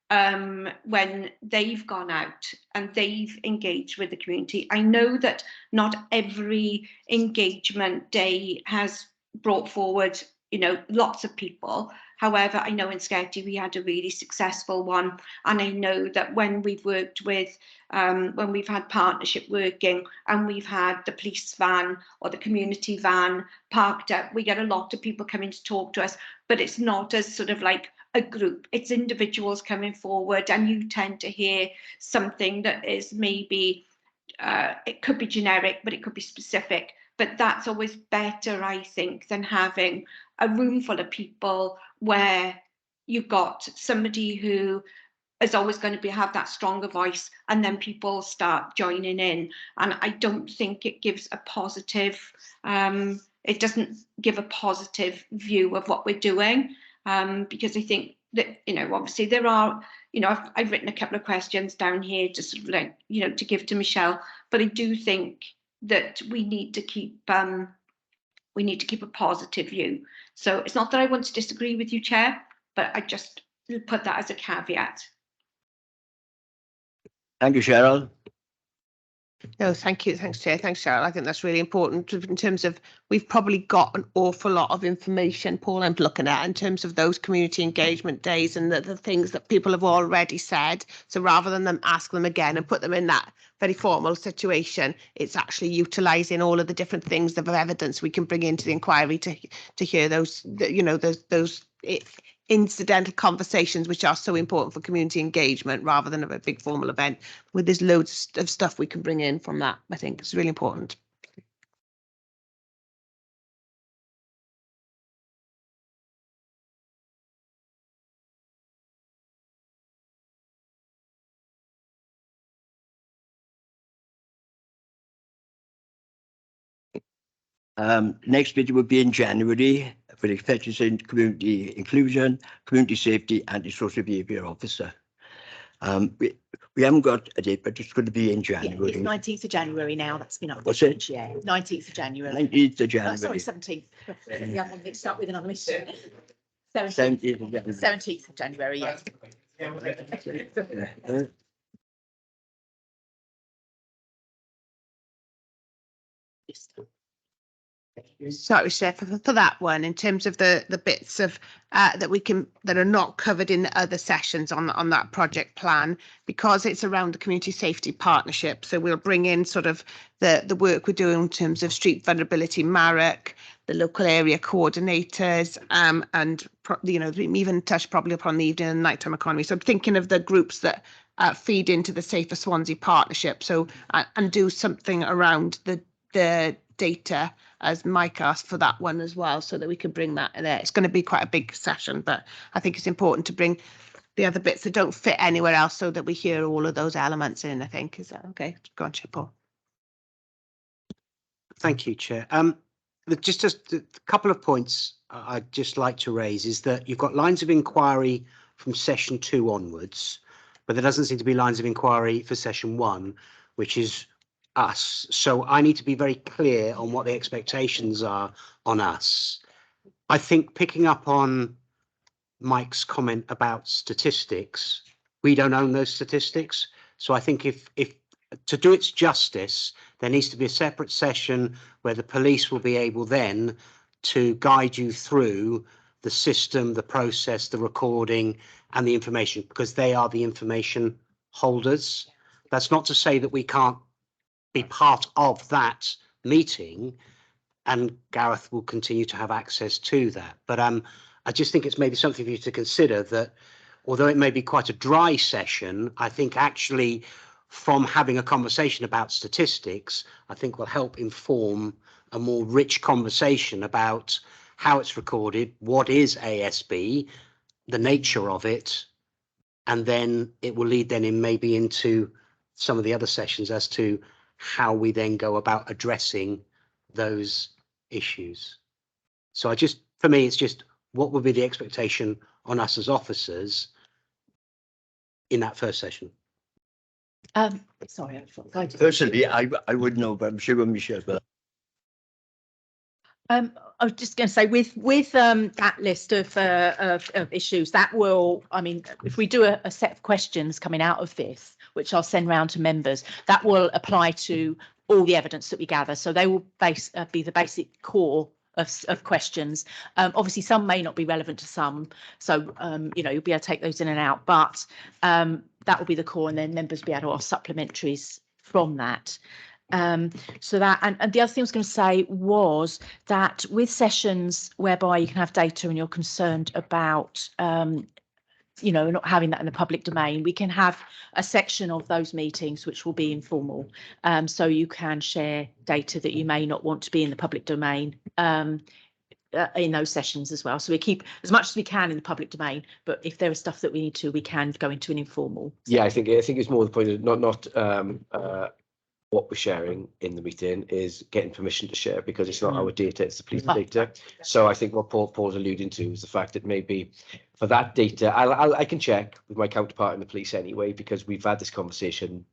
when they've gone out and they've engaged with the community. I know that not every engagement day has brought forward, lots of people. However, I know in Scrutiny we had a really successful one, and I know that when we've worked with, when we've had partnership working and we've had the police van or the community van parked up, we get a lot of people coming to talk to us, but it's not as sort of like a group, it's individuals coming forward, and you tend to hear something that is maybe, it could be generic, but it could be specific. But that's always better, I think, than having a room full of people where you've got somebody who is always going to have that stronger voice, and then people start joining in. And I don't think it gives a positive, it doesn't give a positive view of what we're doing, because I think that, obviously there are, I've written a couple of questions down here just sort of like, to give to Michelle, but I do think that we need to keep a positive view. So it's not that I want to disagree with you, Chair, but I just put that as a caveat. Thank you, Cheryl. No, thank you. Thanks, Chair. Thanks, Cheryl. I think that's really important in terms of, we've probably got an awful lot of information, Paul, I'm looking at in terms of those community engagement days and the things that people have already said. So rather than them ask them again and put them in that very formal situation, it's actually utilising all of the different things of evidence we can bring into the inquiry to hear those, those incidental conversations which are so important for community engagement, rather than a big formal event where there's loads of stuff we can bring in from that. I think it's really important. Next meeting will be in January for the Infectious and Community Inclusion, Community Safety, Anti-Social Behaviour Officer. We haven't got a date, but it's going to be in Yeah, January. it's 19th of January now. That's been updated. What's it? Yeah, 19th of January. 19th of January. Sorry, 17th. The other one mixed up with another mission. 17th of January. 17th of January, yes. Sorry, Chef, for that one, in terms of the bits of that are not covered in other sessions on that project plan, because it's around the community safety partnership. So we'll bring in sort of the work we're doing in terms of street vulnerability, MARAC, the local area coordinators, and even touch probably upon the evening and nighttime economy. So I'm thinking of the groups that feed into the Safer Swansea partnership. So and do something around the data, as Mike asked for that one as well, so that we can bring that in there. It's going to be quite a big session, but I think it's important to bring the other bits that don't fit anywhere else so that we hear all of those elements in, I think. Is that okay? Go on, Paul. Thank you, Chair. Just a couple of points I'd just like to raise is that you've got lines of inquiry from session 2 onwards, but there doesn't seem to be lines of inquiry for session 1, which is us. So I need to be very clear on what the expectations are on us. I think picking up on Mike's comment about statistics, we don't own those statistics. So I think if to do its justice, there needs to be a separate session where the police will be able then to guide you through the system, the process, the recording and the information, because they are the information holders. That's not to say that we can't be part of that meeting, and Gareth will continue to have access to that. But I just think it's maybe something for you to consider, that although it may be quite a dry session, I think actually from having a conversation about statistics, I think will help inform a more rich conversation about how it's recorded, what is ASB, the nature of it, and then it will lead then in maybe into some of the other sessions as to how we then go about addressing those issues. So for me, it's just what would be the expectation on us as officers in that first session? Sorry, I forgot. Personally, I wouldn't know, but I'm sure Michelle will. I was just going to say, with that list of issues, that will, I mean, if we do a set of questions coming out of this, which I'll send round to members, that will apply to all the evidence that we gather. So they will be the basic core of questions. Obviously, some may not be relevant to some, so you'll be able to take those in and out. But that will be the core, and then members will be able to ask supplementaries from that. So that, and the other thing I was going to say was that with sessions whereby you can have data and you're concerned about not having that in the public domain, we can have a section of those meetings which will be informal, so you can share data that you may not want to be in the public domain in those sessions as well. So we keep as much as we can in the public domain, but if there is stuff that we need to, we can go into an informal. Yeah, I think it's more the point of not what we're sharing in the meeting is getting permission to share, because it's not our data, it's the police data. So I think what Paul's alluding to is the fact that maybe for that data, I can check with my counterpart in the police anyway, because we've had this conversation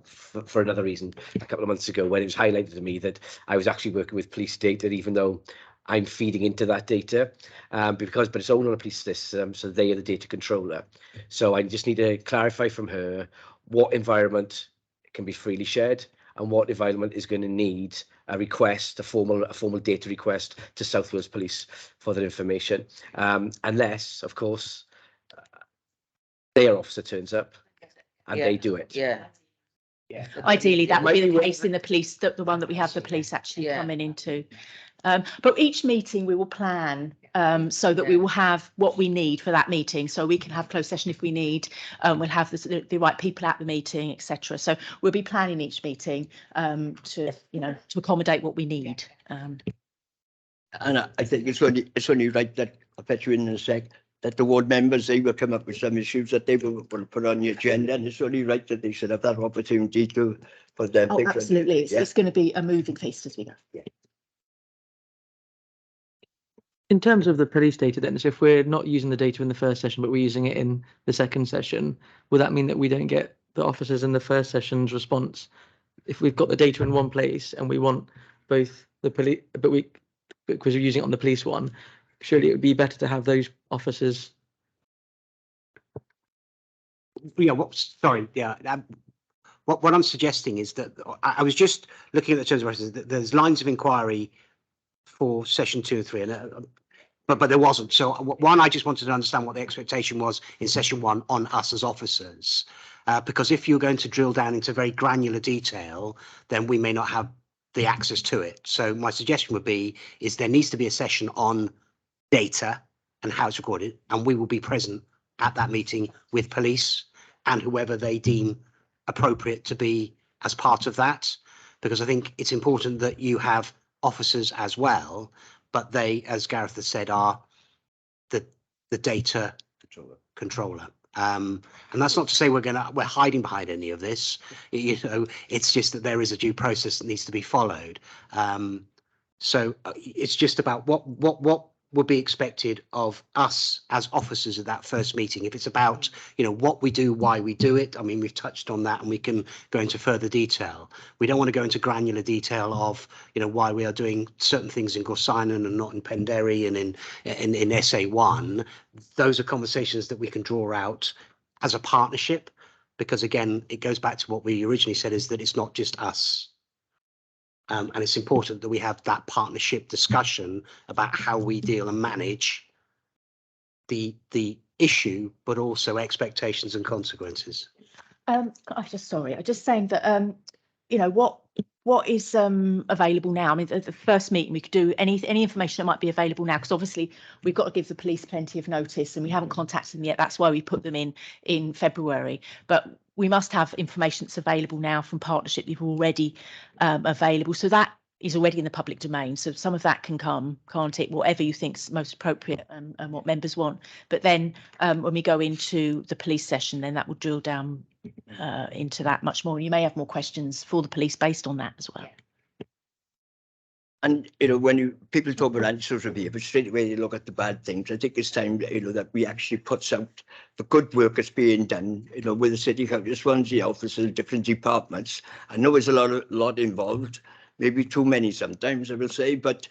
for another reason a couple of months ago, when it was highlighted to me that I was actually working with police data, even though I'm feeding into that data, but it's owned on a police system, so they are the data controller. So I just need to clarify from her what environment can be freely shared and what environment is going to need a request, a formal data request to South Wales Police for that information, unless, of course, their officer turns up and they do it. Yeah. Ideally, that would be the case in the police, the one that we have the police actually coming into. But each meeting we will plan so that we will have what we need for that meeting, so we can have closed session if we need. We'll have the right people at the meeting, etc. So we'll be planning each meeting to accommodate what we need. And I think it's only right that I'll bet you in a sec that the ward members, they will come up with some issues that they will put on the agenda, and it's only right that they should have that opportunity to put their Oh, absolutely. It's going to be a moving feast as we go. In terms of the police data then, so if we're not using the data in the first session, but we're using it in the second session, will that mean that we don't get the officers in the first session's response? If we've got the data in one place and we want both the police, because we're using it on the police one, surely it would be better to have those officers. Yeah, what I'm suggesting is that I was just looking at the terms of reference, that there's lines of inquiry for session 2 and 3, and but there wasn't. So one, I just wanted to understand what the expectation was in session 1 on us as officers, because if you're going to drill down into very granular detail, then we may not have the access to it. So my suggestion would be is there needs to be a session on data and how it's recorded, and we will be present at that meeting with police and whoever they deem appropriate to be as part of that, because I think it's important that you have officers as well, but they, as Gareth has said, are the data controller. And that's not to say we're hiding behind any of this. You know, it's just that there is a due process that needs to be followed. So it's just about what would be expected of us as officers at that first meeting. If it's about, you know, what we do, why we do it, I mean, we've touched on that and we can go into further detail. We don't want to go into granular detail of, you know, why we are doing certain things in Gorsinon and not in Penderry and in SA1. Those are conversations that we can draw out as a partnership, because again, it goes back to what we originally said, is that it's not just us. And it's important that we have that partnership discussion about how we deal and manage the issue, but also expectations and consequences. I'm just saying that you know, what is available now. I mean, the first meeting we could do any information that might be available now, because obviously we've got to give the police plenty of notice and we haven't contacted them yet. That's why we put them in February. But we must have information that's available now from partnership you've already available. So that is already in the public domain. So some of that can come, can't it? Whatever you think's most appropriate and what members want. But then when we go into the police session, then that will drill down into that much more. You may have more questions for the police based on that as well. And, you know, when people talk about antisocial behaviour, straight away they look at the bad things. I think it's time, you know, that we actually put out the good work that's being done, you know, with the City Council, Swansea officers, different departments. I know there's a lot involved, maybe too many sometimes, I will say, but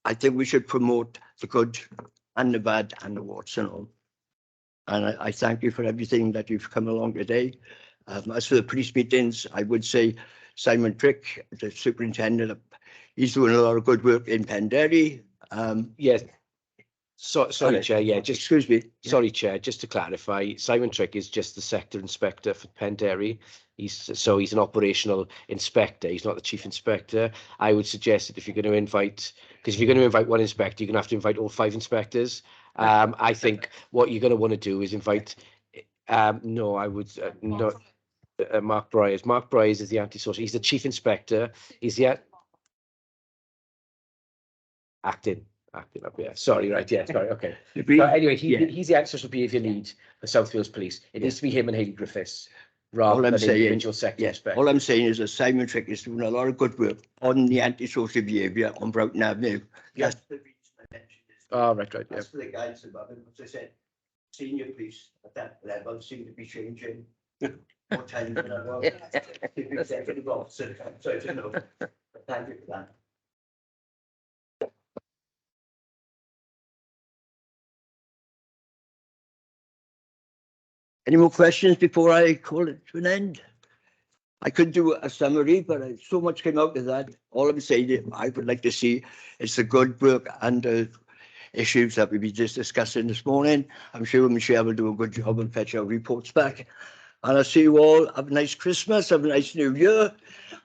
I think we should promote the good and the bad and the warts and all. And I thank you for everything that you've come along today. As for the police meetings, I would say Simon Trick, the superintendent, he's doing a lot of good work in Penderry. Yes. Sorry, Chair. Yeah, just excuse me. Sorry, Chair. Just to clarify, Simon Trick is just the sector inspector for Penderry. He's an operational inspector. He's not the chief inspector. I would suggest that if you're going to invite, because if you're going to invite one inspector, you're going to have to invite all 5 inspectors. I think what you're going to want to do is invite. No, I would not. Mark Bryers. Mark Bryers is the antisocial. He's the chief inspector. He's the acting up here. Sorry, right? Yeah, sorry. Okay. So anyway, he's the antisocial behaviour lead for South Wales Police. It needs to be him and Hayley Griffiths, rather than individual sector inspector. All I'm saying is that Simon Trick is doing a lot of good work on the antisocial behaviour on Broughton Avenue. Yes. Oh, right. Yeah. That's for the guys above it. As I said, senior police at that level seem to be changing. More time than I was. Executive officer, so I don't know. But thank you for that. Any more questions before I call it to an end? I could do a summary, but so much came out of that. All I'm saying I would like to see is the good work and issues that we've been just discussing this morning. I'm sure Michelle will do a good job and fetch our reports back. And I'll see you all. Have a nice Christmas. Have a nice New Year.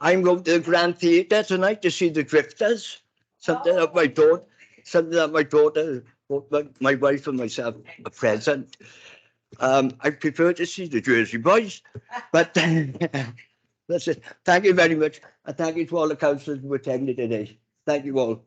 I'm going to the Grand Theatre tonight to see the Drifters. Something that my daughter bought my wife and myself a present. I prefer to see the Jersey Boys, but that's it. Thank you very much. And thank you to all the councillors who attended today. Thank you all.